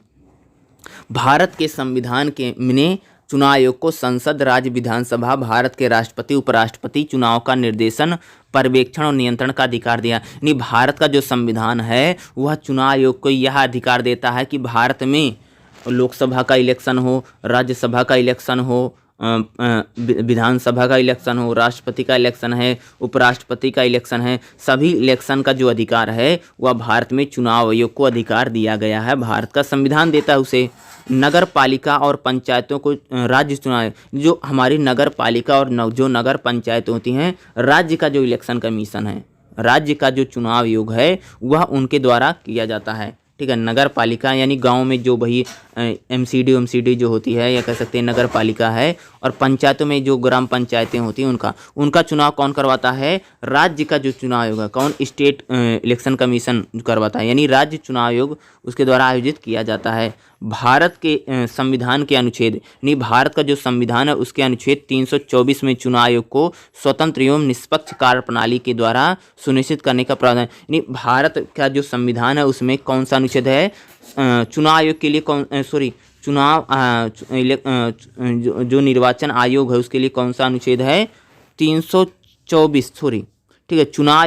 भारत के संविधान के में चुनाव आयोग को संसद, राज्य विधानसभा, भारत के राष्ट्रपति, उपराष्ट्रपति चुनाव का निर्देशन, पर्यवेक्षण और नियंत्रण का अधिकार दिया। यानी भारत का जो संविधान है वह चुनाव आयोग को यह अधिकार देता है कि भारत में लोकसभा का इलेक्शन हो, राज्यसभा का इलेक्शन हो, विधानसभा का इलेक्शन हो, राष्ट्रपति का इलेक्शन है, उपराष्ट्रपति का इलेक्शन है, सभी इलेक्शन का जो अधिकार है वह भारत में चुनाव आयोग को अधिकार दिया गया है। भारत का संविधान देता है उसे। नगर पालिका और पंचायतों को राज्य चुनाव, जो हमारी नगर पालिका और जो नगर पंचायत होती हैं, राज्य का जो इलेक्शन कमीशन है, राज्य का जो चुनाव आयोग है वह उनके द्वारा किया जाता है। ठीक है, नगर पालिका यानी गांव में जो भाई एमसीडी जो होती है या कह सकते हैं नगर पालिका है, और पंचायतों में जो ग्राम पंचायतें होती हैं उनका चुनाव कौन करवाता है? राज्य का जो चुनाव आयोग है, कौन? स्टेट इलेक्शन कमीशन करवाता है, यानी राज्य चुनाव आयोग उसके द्वारा आयोजित किया जाता है। भारत के संविधान के अनुच्छेद, यानी भारत का जो संविधान है उसके अनुच्छेद 324 में चुनाव आयोग को स्वतंत्र एवं निष्पक्ष कार्यप्रणाली के द्वारा सुनिश्चित करने का प्रावधान। यानी भारत का जो संविधान है उसमें कौन सा अनुच्छेद है? चुनाव आयोग के लिए जो निर्वाचन आयोग है उसके लिए कौन सा अनुच्छेद है? 324। ठीक है, चुनाव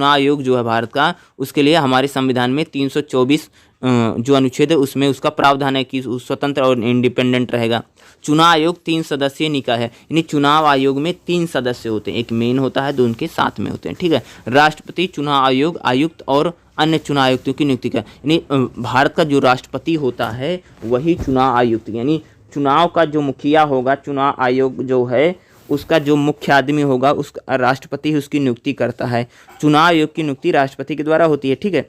आयोग जो है भारत का, उसके लिए हमारे संविधान में 324 जो अनुच्छेद है उसमें उसका प्रावधान है कि स्वतंत्र और इंडिपेंडेंट रहेगा। चुनाव आयोग 3 सदस्यीय निकाय है, यानी चुनाव आयोग में 3 सदस्य होते हैं, एक मेन होता है, 2 उनके साथ में होते हैं। ठीक है, राष्ट्रपति, चुनाव आयोग, आयुक्त और अन्य चुनाव आयुक्तों की नियुक्ति का, यानी भारत का जो राष्ट्रपति होता है वही चुनाव आयुक्त, यानी चुनाव का जो मुखिया होगा, चुनाव आयोग जो है उसका जो मुख्य आदमी होगा उसका राष्ट्रपति उसकी नियुक्ति करता है। चुनाव आयोग की नियुक्ति राष्ट्रपति के द्वारा होती है। ठीक है,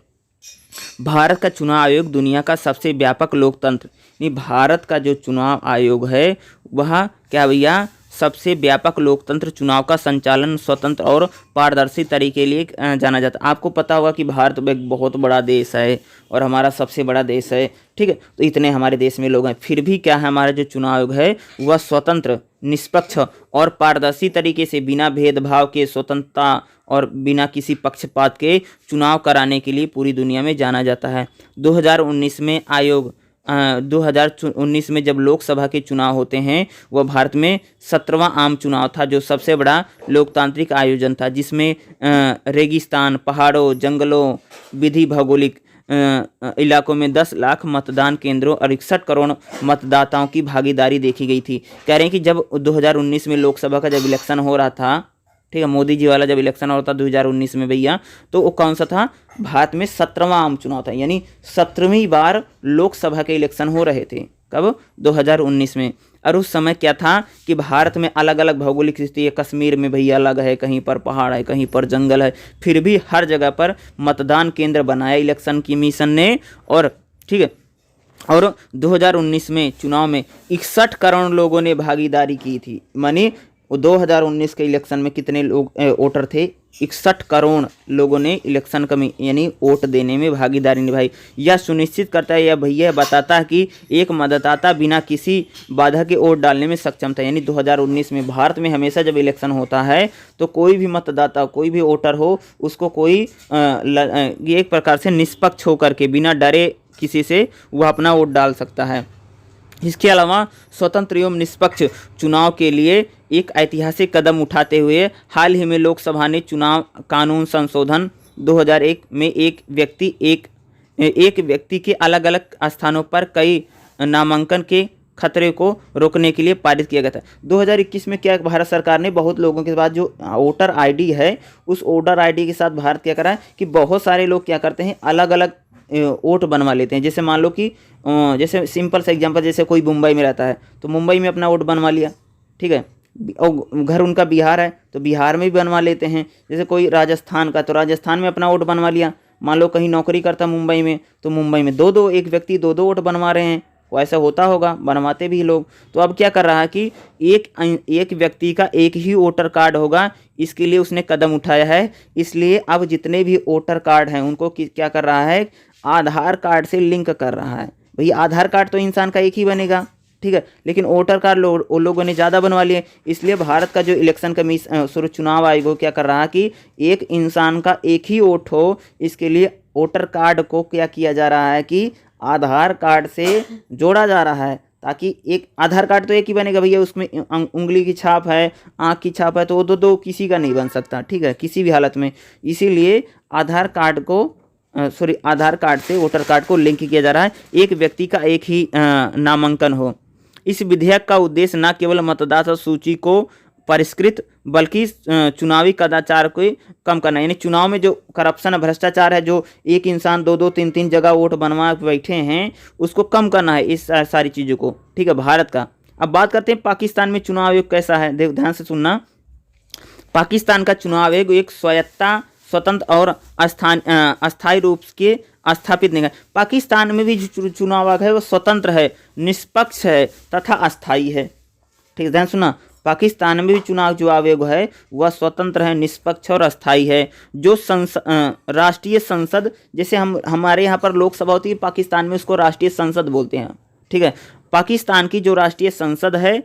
भारत का चुनाव आयोग दुनिया का सबसे व्यापक लोकतंत्र, यानी भारत का जो चुनाव आयोग है वह क्या भैया? सबसे व्यापक लोकतंत्र चुनाव का संचालन स्वतंत्र और पारदर्शी तरीके के लिए जाना जाता है। आपको पता होगा कि भारत एक बहुत बड़ा देश है और हमारा सबसे बड़ा देश है, ठीक है। तो इतने हमारे देश में लोग हैं, फिर भी क्या है, हमारा जो चुनाव आयोग है वह स्वतंत्र, निष्पक्ष और पारदर्शी तरीके से बिना भेदभाव के, स्वतंत्रता और बिना किसी पक्षपात के चुनाव कराने के लिए पूरी दुनिया में जाना जाता है। 2019 में आयोग 2019 में जब लोकसभा के चुनाव होते हैं वह भारत में 17वां आम चुनाव था, जो सबसे बड़ा लोकतांत्रिक आयोजन था, जिसमें रेगिस्तान, पहाड़ों, जंगलों, विधि भौगोलिक इलाकों में 10 लाख मतदान केंद्रों और 61 करोड़ मतदाताओं की भागीदारी देखी गई थी। कह रहे हैं कि जब 2019 में लोकसभा का जब इलेक्शन हो रहा था, ठीक है, मोदी जी वाला जब इलेक्शन हो रहा था 2019 में भैया, तो वो कौन सा था, भारत में 17वां आम चुनाव था, यानी 17वीं बार लोकसभा के इलेक्शन हो रहे थे। कब? 2019 में। और उस समय क्या था कि भारत में अलग अलग भौगोलिक स्थिति है, कश्मीर में भैया अलग है, कहीं पर पहाड़ है, कहीं पर जंगल है, फिर भी हर जगह पर मतदान केंद्र बनाया इलेक्शन कमीशन ने। और ठीक है, और 2019 में चुनाव में 61 करोड़ लोगों ने भागीदारी की थी। मानी 2019 के इलेक्शन में कितने लोग वोटर थे, 61 करोड़ लोगों ने इलेक्शन यानी वोट देने में भागीदारी निभाई। यह सुनिश्चित करता है, यह भैया बताता है कि एक मतदाता बिना किसी बाधा के वोट डालने में सक्षम था। यानी 2019 में भारत में हमेशा जब इलेक्शन होता है तो कोई भी मतदाता, कोई भी वोटर हो, उसको कोई एक प्रकार से निष्पक्ष होकर के बिना डरे किसी से वह अपना वोट डाल सकता है। इसके अलावा स्वतंत्र एवं निष्पक्ष चुनाव के लिए एक ऐतिहासिक कदम उठाते हुए हाल ही में लोकसभा ने चुनाव कानून संशोधन 2001 में एक व्यक्ति के अलग अलग स्थानों पर कई नामांकन के खतरे को रोकने के लिए पारित किया गया था। 2021 में क्या भारत सरकार ने बहुत लोगों के पास जो वोटर आईडी है, उस वोटर आईडी के साथ भारत क्या करा है कि बहुत सारे लोग क्या करते हैं, अलग अलग वोट बनवा लेते हैं। जैसे मान लो कि जैसे सिंपल सा एग्जांपल, जैसे कोई मुंबई में रहता है तो मुंबई में अपना वोट बनवा लिया, ठीक है, और घर उनका बिहार है तो बिहार में भी बनवा लेते हैं। जैसे कोई राजस्थान का तो राजस्थान में अपना वोट बनवा लिया। मान लो कहीं नौकरी करता मुंबई में तो मुंबई में एक व्यक्ति दो वोट बनवा रहे हैं, वो ऐसा होता होगा, बनवाते भी लोग। तो अब क्या कर रहा है कि एक व्यक्ति का एक ही वोटर कार्ड होगा, इसके लिए उसने कदम उठाया है। इसलिए अब जितने भी वोटर कार्ड हैं उनको क्या कर रहा है, आधार कार्ड से लिंक कर रहा है। भैया आधार कार्ड तो इंसान का एक ही बनेगा, ठीक है, लेकिन वोटर कार्ड लोगों ने ज़्यादा बनवा लिए। इसलिए भारत का जो इलेक्शन कमीशन चुनाव आयोग क्या कर रहा है कि एक इंसान का एक ही वोट हो, इसके लिए वोटर कार्ड को क्या किया जा रहा है कि आधार कार्ड से जोड़ा जा रहा है, ताकि एक आधार कार्ड तो एक ही बनेगा भैया, उसमें उंगली की छाप है, आँख की छाप है, तो वो दो किसी का नहीं बन सकता, ठीक है, किसी भी हालत में। इसीलिए आधार कार्ड से वोटर कार्ड को लिंक किया जा रहा है, एक व्यक्ति का एक ही नामांकन हो। इस विधेयक का उद्देश्य न केवल मतदाता सूची को परिष्कृत बल्कि चुनावी कदाचार को कम करना, यानी चुनाव में जो करप्शन भ्रष्टाचार है, जो एक इंसान दो तीन जगह वोट बनवा बैठे हैं, उसको कम करना है, इस सारी चीज़ों को, ठीक है, भारत का। अब बात करते हैं पाकिस्तान में चुनाव आयोग कैसा है। देख ध्यान से सुनना, पाकिस्तान का चुनाव आयोग एक स्वतंत्र और अस्थायी रूप के स्थापित नहीं है। पाकिस्तान में भी जो चुनाव आयोग है वो स्वतंत्र है, निष्पक्ष है तथा अस्थायी है, ठीक है, ध्यान सुना। पाकिस्तान में भी चुनाव जो आयोग है वह स्वतंत्र है, निष्पक्ष और अस्थायी है। जो राष्ट्रीय संसद, जैसे हमारे यहाँ पर लोकसभा होती है, पाकिस्तान में उसको राष्ट्रीय संसद बोलते हैं, ठीक है। पाकिस्तान की जो राष्ट्रीय संसद है,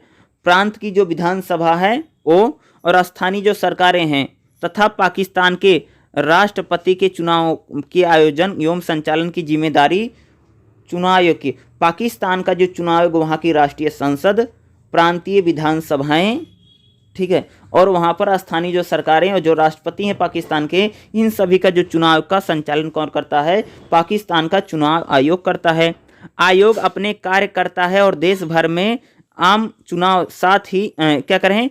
प्रांत की जो विधानसभा है वो, और स्थानीय जो सरकारें हैं, तथा पाकिस्तान के राष्ट्रपति के चुनाव के आयोजन एवं संचालन की जिम्मेदारी चुनाव आयोग की। पाकिस्तान का जो चुनाव आयोग, वहाँ की राष्ट्रीय संसद, प्रांतीय विधानसभाएं, ठीक है, और वहाँ पर स्थानीय जो सरकारें और जो राष्ट्रपति हैं पाकिस्तान के, इन सभी का जो चुनाव का संचालन कौन करता है, पाकिस्तान का चुनाव आयोग करता है। आयोग अपने कार्य करता है और देश भर में आम चुनाव साथ ही क्या करें,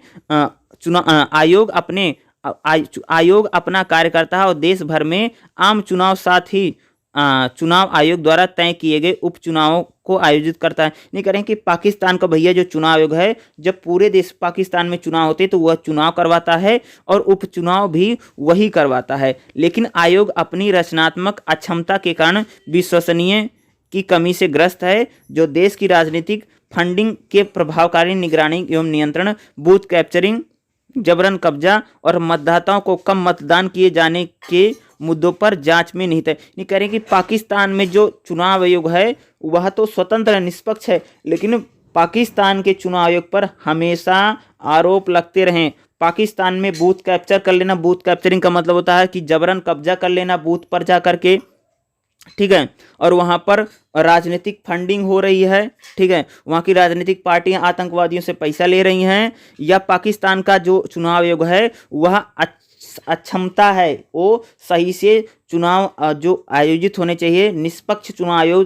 आयोग अपना कार्य करता है और देश भर में आम चुनाव साथ ही चुनाव आयोग द्वारा तय किए गए उपचुनावों को आयोजित करता है। नहीं करें कि पाकिस्तान का भैया जो चुनाव आयोग है, जब पूरे देश पाकिस्तान में चुनाव होते तो वह चुनाव करवाता है और उपचुनाव भी वही करवाता है। लेकिन आयोग अपनी रचनात्मक अक्षमता के कारण विश्वसनीय की कमी से ग्रस्त है, जो देश की राजनीतिक फंडिंग के प्रभावकारी निगरानी एवं नियंत्रण, बूथ कैप्चरिंग, जबरन कब्जा और मतदाताओं को कम मतदान किए जाने के मुद्दों पर जांच में निहित है। ये कह रहे हैं कि पाकिस्तान में जो चुनाव आयोग है वह तो स्वतंत्र है, निष्पक्ष है, लेकिन पाकिस्तान के चुनाव आयोग पर हमेशा आरोप लगते रहे। पाकिस्तान में बूथ कैप्चर कर लेना, बूथ कैप्चरिंग का मतलब होता है कि जबरन कब्जा कर लेना बूथ पर जा करके, ठीक है, और वहां पर राजनीतिक फंडिंग हो रही है, ठीक है, वहां की राजनीतिक पार्टियां आतंकवादियों से पैसा ले रही हैं, या पाकिस्तान का जो चुनाव आयोग है वह अक्षमता है, वो सही से चुनाव जो आयोजित होने चाहिए, निष्पक्ष चुनाव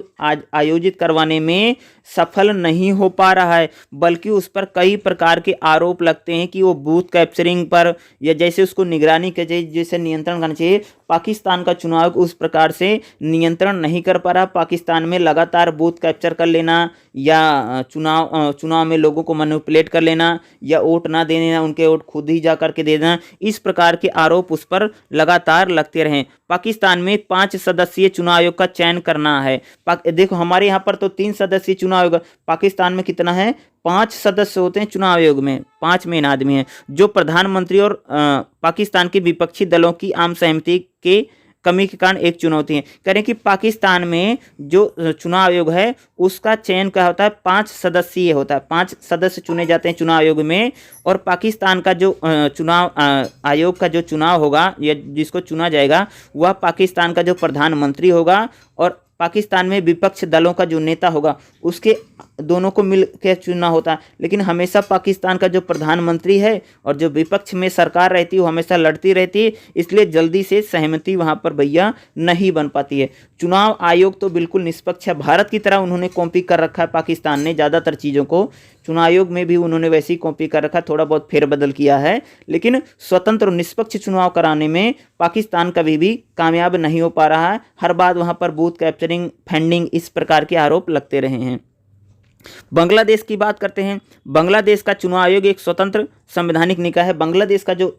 आयोजित करवाने में सफल नहीं हो पा रहा है, बल्कि उस पर कई प्रकार के आरोप लगते हैं कि वो बूथ कैप्चरिंग पर या जैसे उसको निगरानी के चाहिए, जैसे नियंत्रण करना चाहिए, पाकिस्तान का चुनाव उस प्रकार से नियंत्रण नहीं कर पा रहा। पाकिस्तान में लगातार बूथ कैप्चर कर लेना या चुनाव में लोगों को मैनिपुलेट कर लेना या वोट ना देना, उनके वोट खुद ही जा करके दे देना, इस प्रकार के आरोप उस पर लगातार लगते रहे। पाकिस्तान में 5 सदस्यीय चुनाव आयोग का चयन करना है। देखो हमारे यहाँ पर तो 3 सदस्यीय चुनाव आयोग, पाकिस्तान में कितना है, 5 सदस्य होते हैं चुनाव आयोग में, 5 मेन आदमी हैं, जो प्रधानमंत्री और पाकिस्तान के विपक्षी दलों की आम सहमति के कमी के कारण एक चुनौती है। करें कि पाकिस्तान में जो चुनाव आयोग है उसका चयन क्या होता है, 5 सदस्यीय होता है, 5 सदस्य चुने जाते हैं चुनाव आयोग में, और पाकिस्तान का जो चुनाव आयोग का जो चुनाव होगा या जिसको चुना जाएगा वह पाकिस्तान का जो प्रधानमंत्री होगा और पाकिस्तान में विपक्ष दलों का जो नेता होगा उसके दोनों को मिल के चुनना होता है। लेकिन हमेशा पाकिस्तान का जो प्रधानमंत्री है और जो विपक्ष में सरकार रहती है वो हमेशा लड़ती रहती है, इसलिए जल्दी से सहमति वहाँ पर भैया नहीं बन पाती है। चुनाव आयोग तो बिल्कुल निष्पक्ष है, भारत की तरह उन्होंने कॉपी कर रखा है पाकिस्तान ने ज़्यादातर चीज़ों को, चुनाव आयोग में भी उन्होंने वैसे ही कॉपी कर रखा, थोड़ा बहुत फेरबदल किया है, लेकिन स्वतंत्र और निष्पक्ष चुनाव कराने में पाकिस्तान कभी भी कामयाब नहीं हो पा रहा है। हर बार वहाँ पर बूथ कैप्चरिंग, फंडिंग, इस प्रकार के आरोप लगते रहे हैं। बांग्लादेश की बात करते हैं। बांग्लादेश का चुनाव आयोग एक स्वतंत्र संवैधानिक निकाय है। बांग्लादेश का जो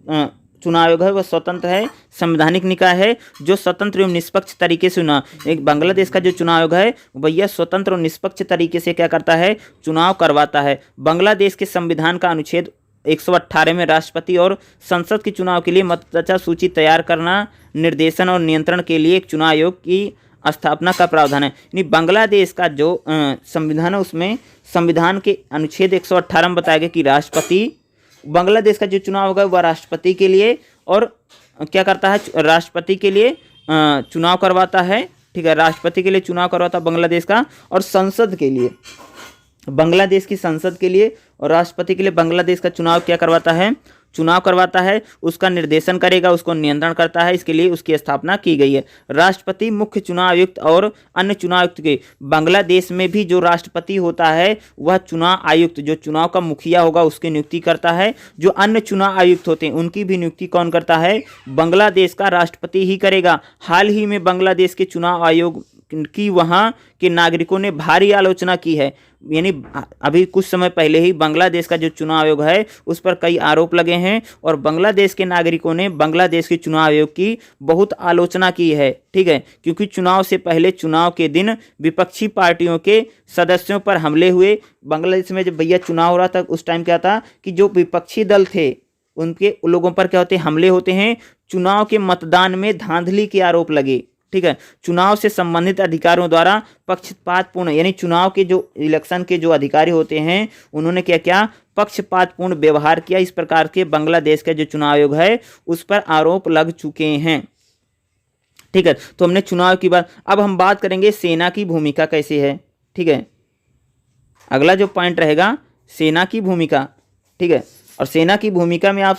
चुनाव आयोग है वह स्वतंत्र है, संवैधानिक निकाय है, जो स्वतंत्र एवं निष्पक्ष तरीके से एक बांग्लादेश का जो चुनाव आयोग है भैया स्वतंत्र और निष्पक्ष तरीके से क्या करता है, चुनाव करवाता है। बांग्लादेश के संविधान का अनुच्छेद 118 में राष्ट्रपति और संसद के चुनाव के लिए मतदाता सूची तैयार करना, निर्देशन और नियंत्रण के लिए एक चुनाव आयोग की स्थापना का प्रावधान है। यानी बांग्लादेश का जो संविधान है उसमें संविधान के अनुच्छेद 118 में बताया गया कि राष्ट्रपति, बांग्लादेश का जो चुनाव होगा वह राष्ट्रपति के लिए और क्या करता है, राष्ट्रपति के लिए चुनाव करवाता है, ठीक है, राष्ट्रपति के लिए चुनाव करवाता है बांग्लादेश का, और संसद के लिए, बांग्लादेश की संसद के लिए और राष्ट्रपति के लिए बांग्लादेश का चुनाव क्या करवाता है, चुनाव करवाता है, उसका निर्देशन करेगा, उसको नियंत्रण करता है, इसके लिए उसकी स्थापना की गई है। राष्ट्रपति, मुख्य चुनाव आयुक्त और अन्य चुनाव आयुक्त के, बांग्लादेश में भी जो राष्ट्रपति होता है वह चुनाव आयुक्त, जो चुनाव का मुखिया होगा उसकी नियुक्ति करता है। जो अन्य चुनाव आयुक्त होते हैं उनकी भी नियुक्ति कौन करता है, बांग्लादेश का राष्ट्रपति ही करेगा। हाल ही में बांग्लादेश के चुनाव आयोग की वहाँ के नागरिकों ने भारी आलोचना की है, यानी अभी कुछ समय पहले ही बांग्लादेश का जो चुनाव आयोग है उस पर कई आरोप लगे हैं और बांग्लादेश के नागरिकों ने बांग्लादेश के चुनाव आयोग की बहुत आलोचना की है, ठीक है, क्योंकि चुनाव से पहले चुनाव के दिन विपक्षी पार्टियों के सदस्यों पर हमले हुए। बांग्लादेश में जब भैया चुनाव हो रहा था उस टाइम क्या था कि जो विपक्षी दल थे उनके लोगों पर क्या होते हैं, हमले होते हैं। चुनाव के मतदान में धांधली के आरोप लगे, ठीक है, चुनाव से संबंधित अधिकारियों द्वारा पक्षपातपूर्ण, यानी चुनाव के जो इलेक्शन के जो अधिकारी होते हैं उन्होंने क्या किया, पक्षपातपूर्ण व्यवहार किया। इस प्रकार के बांग्लादेश का जो चुनाव आयोग है उस पर आरोप लग चुके हैं, ठीक है। तो हमने चुनाव की बात, अब हम बात करेंगे सेना की भूमिका कैसे है, ठीक है। अगला जो पॉइंट रहेगा सेना की भूमिका, ठीक है। और सेना की भूमिका में आप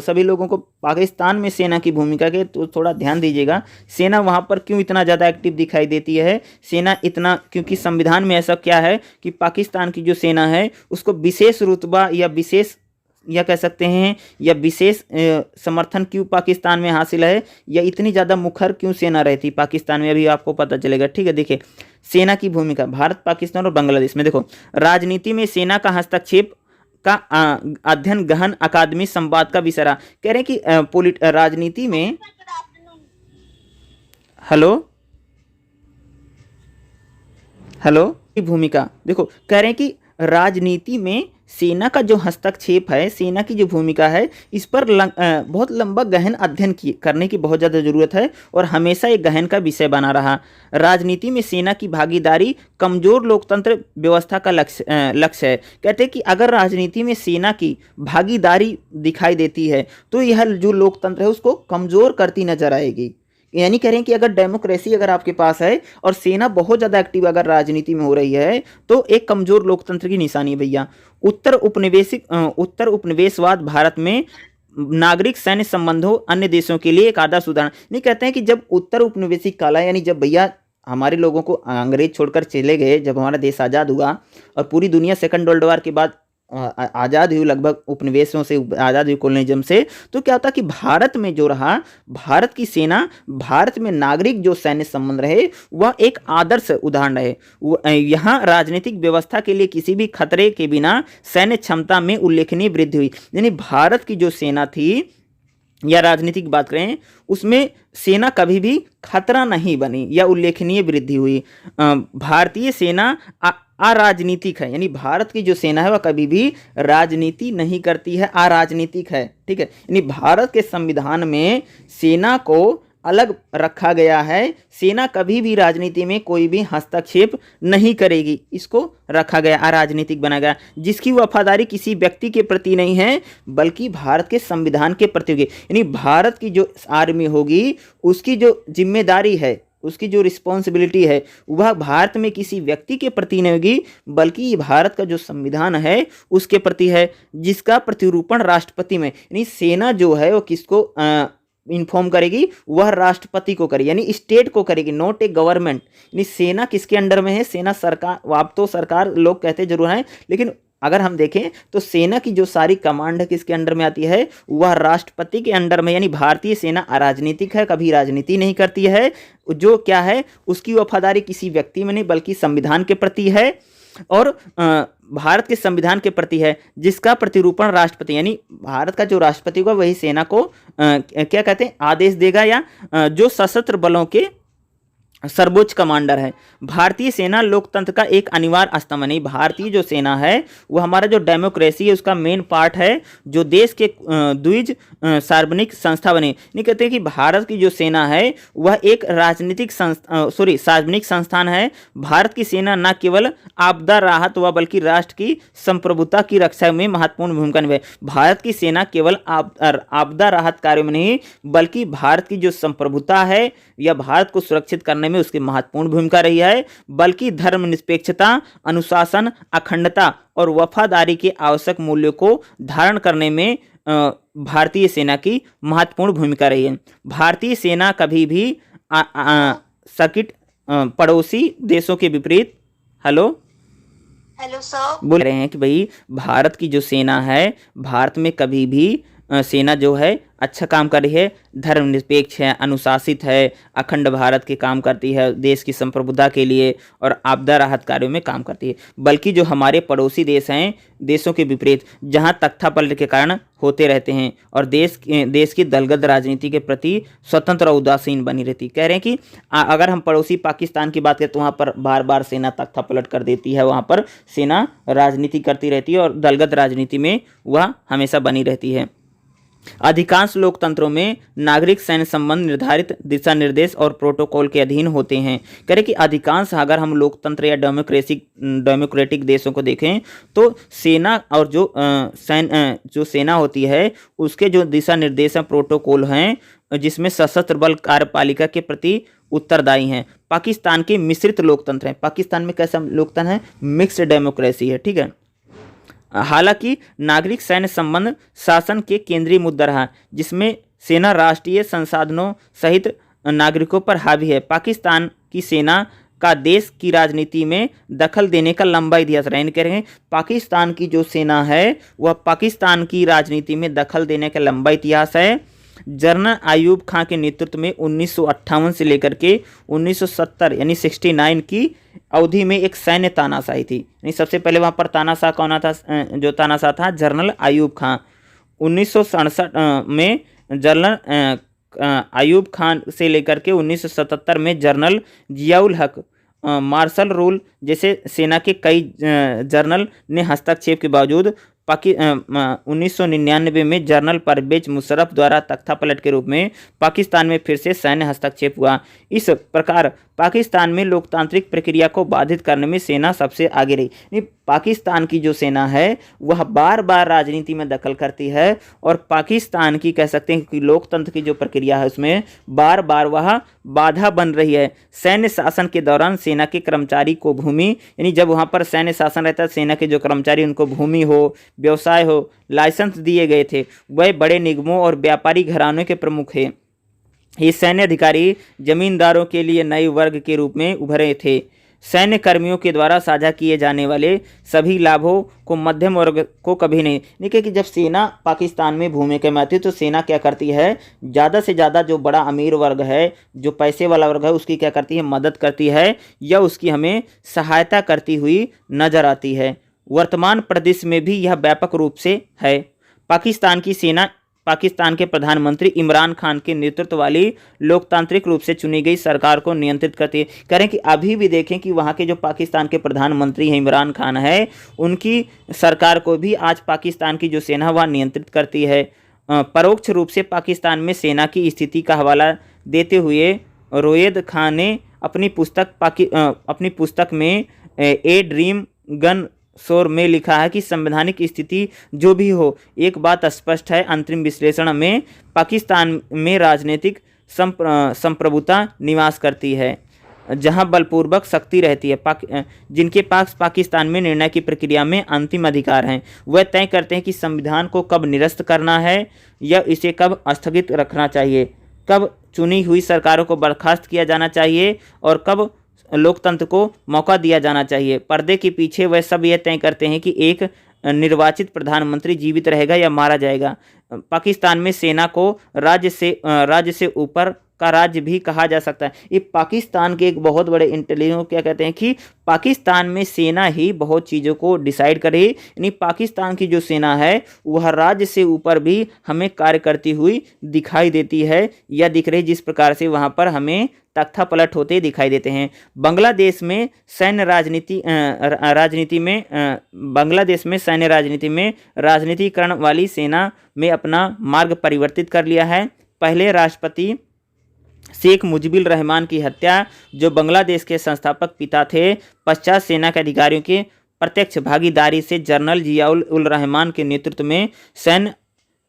सभी लोगों को पाकिस्तान में सेना की भूमिका के तो थोड़ा ध्यान दीजिएगा। सेना वहाँ पर क्यों इतना ज़्यादा एक्टिव दिखाई देती है, सेना इतना, क्योंकि संविधान में ऐसा क्या है कि पाकिस्तान की जो सेना है उसको विशेष रुतबा या विशेष, या कह सकते हैं या विशेष समर्थन क्यों पाकिस्तान में हासिल है, या इतनी ज़्यादा मुखर क्यों सेना रहती पाकिस्तान में, अभी आपको पता चलेगा, ठीक है। देखिए सेना की भूमिका भारत, पाकिस्तान और बांग्लादेश में, देखो राजनीति में सेना का हस्तक्षेप का अध्ययन गहन अकादमी संवाद का विषय रहा। कह रहे हैं कि राजनीति में, हेलो की भूमिका, देखो कह रहे हैं कि राजनीति में सेना का जो हस्तक्षेप है, सेना की जो भूमिका है, इस पर बहुत लंबा गहन अध्ययन करने की बहुत ज़्यादा ज़रूरत है और हमेशा एक गहन का विषय बना रहा। राजनीति में सेना की भागीदारी कमज़ोर लोकतंत्र व्यवस्था का लक्ष्य है। कहते हैं कि अगर राजनीति में सेना की भागीदारी दिखाई देती है तो यह जो लोकतंत्र है उसको कमज़ोर करती नजर आएगी। यानी कह रहे हैं कि अगर डेमोक्रेसी अगर आपके पास है और सेना बहुत ज़्यादा एक्टिव अगर राजनीति में हो रही है तो एक कमज़ोर लोकतंत्र की निशानी है भैया। उत्तर उपनिवेशवाद भारत में नागरिक सैन्य संबंधों अन्य देशों के लिए एक आदर्श उदाहरण। नहीं, कहते हैं कि जब उत्तर उपनिवेशिक काल है, यानी जब भैया हमारे लोगों को अंग्रेज छोड़कर चले गए, जब हमारा देश आज़ाद हुआ और पूरी दुनिया सेकंड वर्ल्ड वॉर के बाद आज़ाद हुई, लगभग उपनिवेशों से आज़ाद हुई, कॉलोनिज्म से, तो क्या होता कि भारत में जो रहा, भारत की सेना, भारत में नागरिक जो सैन्य संबंध रहे वह एक आदर्श उदाहरण रहे। यहाँ राजनीतिक व्यवस्था के लिए किसी भी खतरे के बिना सैन्य क्षमता में उल्लेखनीय वृद्धि हुई। यानी भारत की जो सेना थी या राजनीतिक बात करें उसमें सेना कभी भी खतरा नहीं बनी या उल्लेखनीय वृद्धि हुई। भारतीय सेना अराजनीतिक है, यानी भारत की जो सेना है वह कभी भी राजनीति नहीं करती है, अराजनीतिक है, ठीक है। यानी भारत के संविधान में सेना को अलग रखा गया है, सेना कभी भी राजनीति में कोई भी हस्तक्षेप नहीं करेगी, इसको रखा गया, अराजनीतिक बना गया, जिसकी वफादारी किसी व्यक्ति के प्रति नहीं है बल्कि भारत के संविधान के प्रति होगी। यानी भारत की जो आर्मी होगी उसकी जो जिम्मेदारी है, उसकी जो रिस्पॉन्सिबिलिटी है वह भारत में किसी व्यक्ति के प्रति नहीं होगी बल्कि भारत का जो संविधान है उसके प्रति है, जिसका प्रतिरूपण राष्ट्रपति में, यानी सेना जो है वो किसको इन्फॉर्म करेगी, वह राष्ट्रपति को करेगी, यानी स्टेट को करेगी, नॉट ए गवर्नमेंट। यानी सेना किसके अंडर में है, सेना सरकार, आप तो सरकार लोग कहते जरूर हैं, लेकिन अगर हम देखें तो सेना की जो सारी कमांड है किसके अंडर में आती है, वह राष्ट्रपति के अंडर में। यानी भारतीय सेना अराजनीतिक है, कभी राजनीति नहीं करती है, जो क्या है उसकी वफादारी किसी व्यक्ति में नहीं बल्कि संविधान के प्रति है और भारत के संविधान के प्रति है, जिसका प्रतिरूपण राष्ट्रपति, यानी भारत का जो राष्ट्रपति होगा वही सेना को क्या कहते हैं, आदेश देगा या जो सशस्त्र बलों के सर्वोच्च कमांडर है। भारतीय सेना लोकतंत्र का एक अनिवार्य स्तंभ नहीं, भारतीय जो सेना है वो हमारा जो डेमोक्रेसी है उसका मेन पार्ट है, जो देश के द्विज सार्वजनिक संस्था बने। नहीं, कहते हैं कि भारत की जो सेना है वह एक राजनीतिक सार्वजनिक संस्थान है। भारत की सेना न केवल आपदा राहत व बल्कि राष्ट्र की संप्रभुता की रक्षा में महत्वपूर्ण भूमिका निभाए। भारत की सेना केवल आपदा राहत कार्यों में नहीं बल्कि भारत की जो संप्रभुता है या भारत को सुरक्षित करने में उसकी महत्वपूर्ण भूमिका रही है, बल्कि धर्मनिरपेक्षता, अनुशासन, अखंडता और वफादारी के आवश्यक मूल्यों को धारण करने में भारतीय सेना की महत्वपूर्ण भूमिका रही है। भारतीय सेना कभी भी पड़ोसी देशों के विपरीत हेलो सर बोल रहे हैं कि भाई भारत की जो सेना है, भारत में कभी भी सेना जो है अच्छा काम कर रही है, धर्मनिरपेक्ष है, अनुशासित है, अखंड भारत के काम करती है, देश की संप्रभुता के लिए और आपदा राहत कार्यों में काम करती है। बल्कि जो हमारे पड़ोसी देश हैं, देशों के विपरीत जहां तख्तापलट के कारण होते रहते हैं और देश की दलगत राजनीति के प्रति स्वतंत्र और उदासीन बनी रहती। कह रहे हैं कि अगर हम पड़ोसी पाकिस्तान की बात करें तो वहाँ पर बार बार सेना तख्तापलट कर देती है, वहाँ पर सेना राजनीति करती रहती है और दलगत राजनीति में वह हमेशा बनी रहती है। अधिकांश लोकतंत्रों में नागरिक सैन्य संबंध निर्धारित दिशा निर्देश और प्रोटोकॉल के अधीन होते हैं। कह रहे कि अधिकांश, अगर हम लोकतंत्र या डेमोक्रेटिक देशों को देखें तो सेना और जो सेना होती है उसके जो दिशा निर्देश हैं, प्रोटोकॉल हैं, जिसमें सशस्त्र बल कार्यपालिका के प्रति उत्तरदायी हैं। पाकिस्तान के मिश्रित लोकतंत्र हैं। पाकिस्तान में कैसा लोकतंत्र है, मिक्स्ड डेमोक्रेसी है, ठीक है। हालांकि नागरिक सैन्य संबंध शासन के केंद्रीय मुद्दा रहा, जिसमें सेना राष्ट्रीय संसाधनों सहित नागरिकों पर हावी है। पाकिस्तान की सेना का देश की राजनीति में दखल देने का लंबा इतिहास रहा है। कह रहे हैं पाकिस्तान की जो सेना है वह पाकिस्तान की राजनीति में दखल देने का लंबा इतिहास है। जनरल अयूब खां के नेतृत्व में 1958 से लेकर के 1970 यानी 69 की अवधि में एक सैन्य तानाशाही थी। यानी सबसे पहले वहाँ पर तानाशाह कौन था, जो तानाशाह था जनरल अयूब खां। 1967 में जनरल अयूब खान से लेकर के 1977 में जनरल जियाउल हक मार्शल रूल जैसे सेना के कई जनरल ने हस्तक्षेप के बावजूद 1999 में जनरल परवेज मुशर्रफ द्वारा तख्तापलट के रूप में पाकिस्तान में फिर से सैन्य हस्तक्षेप हुआ। इस प्रकार पाकिस्तान में लोकतांत्रिक प्रक्रिया को बाधित करने में सेना सबसे आगे रही। पाकिस्तान की जो सेना है वह बार बार राजनीति में दखल करती है और पाकिस्तान की कह सकते हैं कि लोकतंत्र की जो प्रक्रिया है उसमें बार बार वह बाधा बन रही है। सैन्य शासन के दौरान सेना के कर्मचारी को भूमि, यानी जब वहाँ पर सैन्य शासन रहता है, सेना के जो कर्मचारी उनको भूमि हो, व्यवसाय हो, लाइसेंस दिए गए थे, वह बड़े निगमों और व्यापारी घरानों के प्रमुख हैं। ये सैन्य अधिकारी जमींदारों के लिए नए वर्ग के रूप में उभरे थे। सैन्य कर्मियों के द्वारा साझा किए जाने वाले सभी लाभों को मध्यम वर्ग को कभी नहीं कि जब सेना पाकिस्तान में भूमिका में आती है तो सेना क्या करती है, ज़्यादा से ज़्यादा जो बड़ा अमीर वर्ग है, जो पैसे वाला वर्ग है, उसकी क्या करती है, मदद करती है या उसकी हमें सहायता करती हुई नजर आती है। वर्तमान परिदृश्य में भी यह व्यापक रूप से है। पाकिस्तान की सेना पाकिस्तान के प्रधानमंत्री इमरान खान के नेतृत्व वाली लोकतांत्रिक रूप से चुनी गई सरकार को नियंत्रित करती है। करें कि अभी भी देखें कि वहाँ के जो पाकिस्तान के प्रधानमंत्री हैं इमरान खान है, उनकी सरकार को भी आज पाकिस्तान की जो सेना वह नियंत्रित करती है। परोक्ष रूप से पाकिस्तान में सेना की स्थिति का हवाला देते हुए रोयद खान ने अपनी पुस्तक में ए ड्रीम गन शोर में लिखा है कि संवैधानिक स्थिति जो भी हो, एक बात स्पष्ट है, अंतरिम विश्लेषण में पाकिस्तान में राजनीतिक संप्रभुता निवास करती है, जहां बलपूर्वक शक्ति रहती है। जिनके पास पाकिस्तान में निर्णय की प्रक्रिया में अंतिम अधिकार हैं, वह तय करते हैं कि संविधान को कब निरस्त करना है या इसे कब स्थगित रखना चाहिए, कब चुनी हुई सरकारों को बर्खास्त किया जाना चाहिए और कब लोकतंत्र को मौका दिया जाना चाहिए। पर्दे के पीछे वह सब यह तय करते हैं कि एक निर्वाचित प्रधानमंत्री जीवित रहेगा या मारा जाएगा। पाकिस्तान में सेना को राज्य से ऊपर का राज्य भी कहा जा सकता है। ये पाकिस्तान के एक बहुत बड़े इंटेलिजेंस क्या कहते हैं कि पाकिस्तान में सेना ही बहुत चीज़ों को डिसाइड करे, यानी पाकिस्तान की जो सेना है वह राज्य से ऊपर भी हमें कार्य करती हुई दिखाई देती है या दिख रही, जिस प्रकार से वहाँ पर हमें तख्ता पलट होते दिखाई देते हैं। बांग्लादेश में सैन्य राजनीति में राजनीतिकरण वाली सेना में अपना मार्ग परिवर्तित कर लिया है। पहले राष्ट्रपति शेख मुजिबुर रहमान की हत्या, जो बांग्लादेश के संस्थापक पिता थे, पश्चात सेना के अधिकारियों के प्रत्यक्ष भागीदारी से जनरल जियाउल उल रहमान के नेतृत्व में सैन्य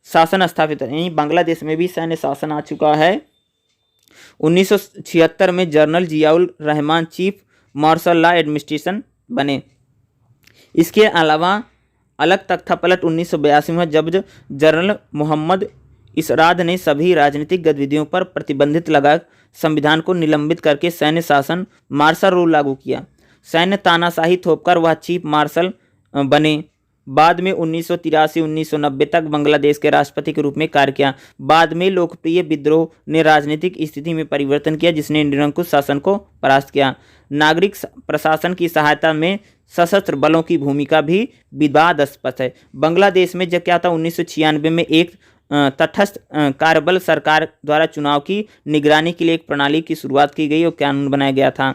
शासन स्थापित है। बांग्लादेश में भी सैन्य शासन आ चुका है। 1976 में general Ziaul Rahman chief marshal law administration बने। इसके अलावा अलग तख्तापलट 1982 में जब जनरल मोहम्मद इसराद ने सभी राजनीतिक गतिविधियों पर प्रतिबंधित लगा संविधान को निलंबित करके सैन्य शासन मार्शल रूल लागू किया। सैन्य तानाशाही थोपकर वह चीफ मार्शल बने। बाद में 1983-1990 तक बांग्लादेश के राष्ट्रपति के रूप में कार्य किया। बाद में लोकप्रिय विद्रोह ने राजनीतिक स्थिति में परिवर्तन किया, जिसने निरंकुश शासन को परास्त किया। नागरिक प्रशासन की सहायता में सशस्त्र बलों की भूमिका भी विवादास्पद है। बांग्लादेश में जब क्या था, 1996 में एक तटस्थ कार्यबल सरकार द्वारा चुनाव की निगरानी के लिए एक प्रणाली की शुरुआत की गई और कानून बनाया गया था।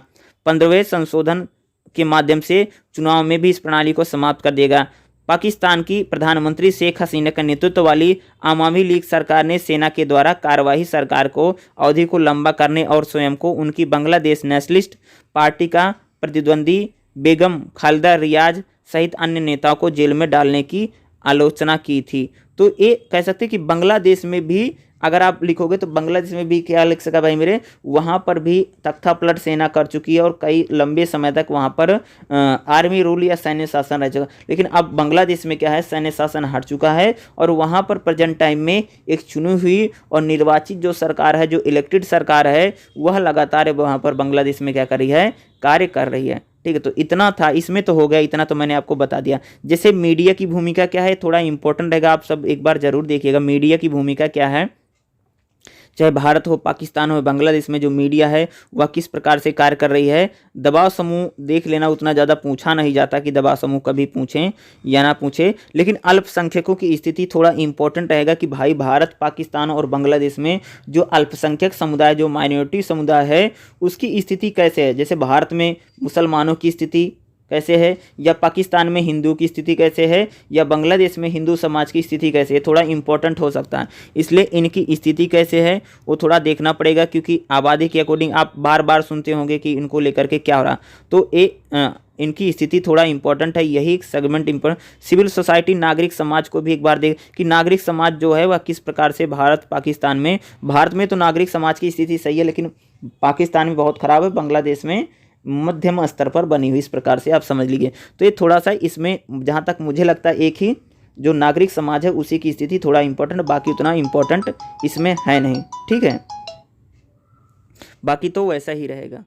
15वें संशोधन के माध्यम से चुनाव में भी इस प्रणाली को समाप्त कर देगा। पाकिस्तान की प्रधानमंत्री शेख हसीना का नेतृत्व वाली अवामी लीग सरकार ने सेना के द्वारा कार्यवाही सरकार को अवधि को लंबा करने और स्वयं को उनकी बांग्लादेश नेशनलिस्ट पार्टी का प्रतिद्वंदी बेगम खालिदा रियाज सहित अन्य नेताओं को जेल में डालने की आलोचना की थी। तो ये कह सकते हैं कि बांग्लादेश में भी अगर आप लिखोगे तो बांग्लादेश में भी क्या लिख सका भाई मेरे, वहाँ पर भी तख्ता पलट सेना कर चुकी है और कई लंबे समय तक वहाँ पर आर्मी रूल या सैन्य शासन रह चुका। लेकिन अब बांग्लादेश में क्या है, सैन्य शासन हट चुका है और वहाँ पर प्रेजेंट टाइम में एक चुनी हुई और निर्वाचित जो सरकार है, जो इलेक्टेड सरकार है, वह लगातार वहाँ पर बांग्लादेश में क्या कर रही है, कार्य कर रही है। ठीक है, तो इतना था, इसमें तो हो गया, इतना तो मैंने आपको बता दिया। जैसे मीडिया की भूमिका क्या है, थोड़ा इंपॉर्टेंट रहेगा, आप सब एक बार जरूर देखिएगा मीडिया की भूमिका क्या है। चाहे भारत हो, पाकिस्तान हो, बांग्लादेश में जो मीडिया है वह किस प्रकार से कार्य कर रही है। दबाव समूह देख लेना, उतना ज़्यादा पूछा नहीं जाता कि दबाव समूह कभी पूछें या ना पूछे, लेकिन अल्पसंख्यकों की स्थिति थोड़ा इंपॉर्टेंट रहेगा कि भाई भारत, पाकिस्तान और बांग्लादेश में जो अल्पसंख्यक समुदाय, जो माइनॉरिटी समुदाय है, उसकी स्थिति कैसे है। जैसे भारत में मुसलमानों की स्थिति कैसे है, या पाकिस्तान में हिंदू की स्थिति कैसे है, या बांग्लादेश में हिंदू समाज की स्थिति कैसे है, थोड़ा इंपॉर्टेंट हो सकता है। इसलिए इनकी स्थिति कैसे है वो थोड़ा देखना पड़ेगा, क्योंकि आबादी के अकॉर्डिंग आप बार बार सुनते होंगे कि इनको लेकर के क्या हो रहा, तो इनकी स्थिति थोड़ा इंपॉर्टेंट है। यही एक सेगमेंट इंपॉर्टेंट। सिविल सोसाइटी, नागरिक समाज को भी एक बार देख कि नागरिक समाज जो है वह किस प्रकार से भारत पाकिस्तान में, भारत में तो नागरिक समाज की स्थिति सही है, लेकिन पाकिस्तान में बहुत ख़राब है, बांग्लादेश में मध्यम स्तर पर बनी हुई, इस प्रकार से आप समझ लीजिए। तो ये थोड़ा सा इसमें जहाँ तक मुझे लगता है एक ही जो नागरिक समाज है उसी की स्थिति थोड़ा इंपॉर्टेंट, बाकी उतना इंपॉर्टेंट इसमें है नहीं, ठीक है, बाकी तो वैसा ही रहेगा।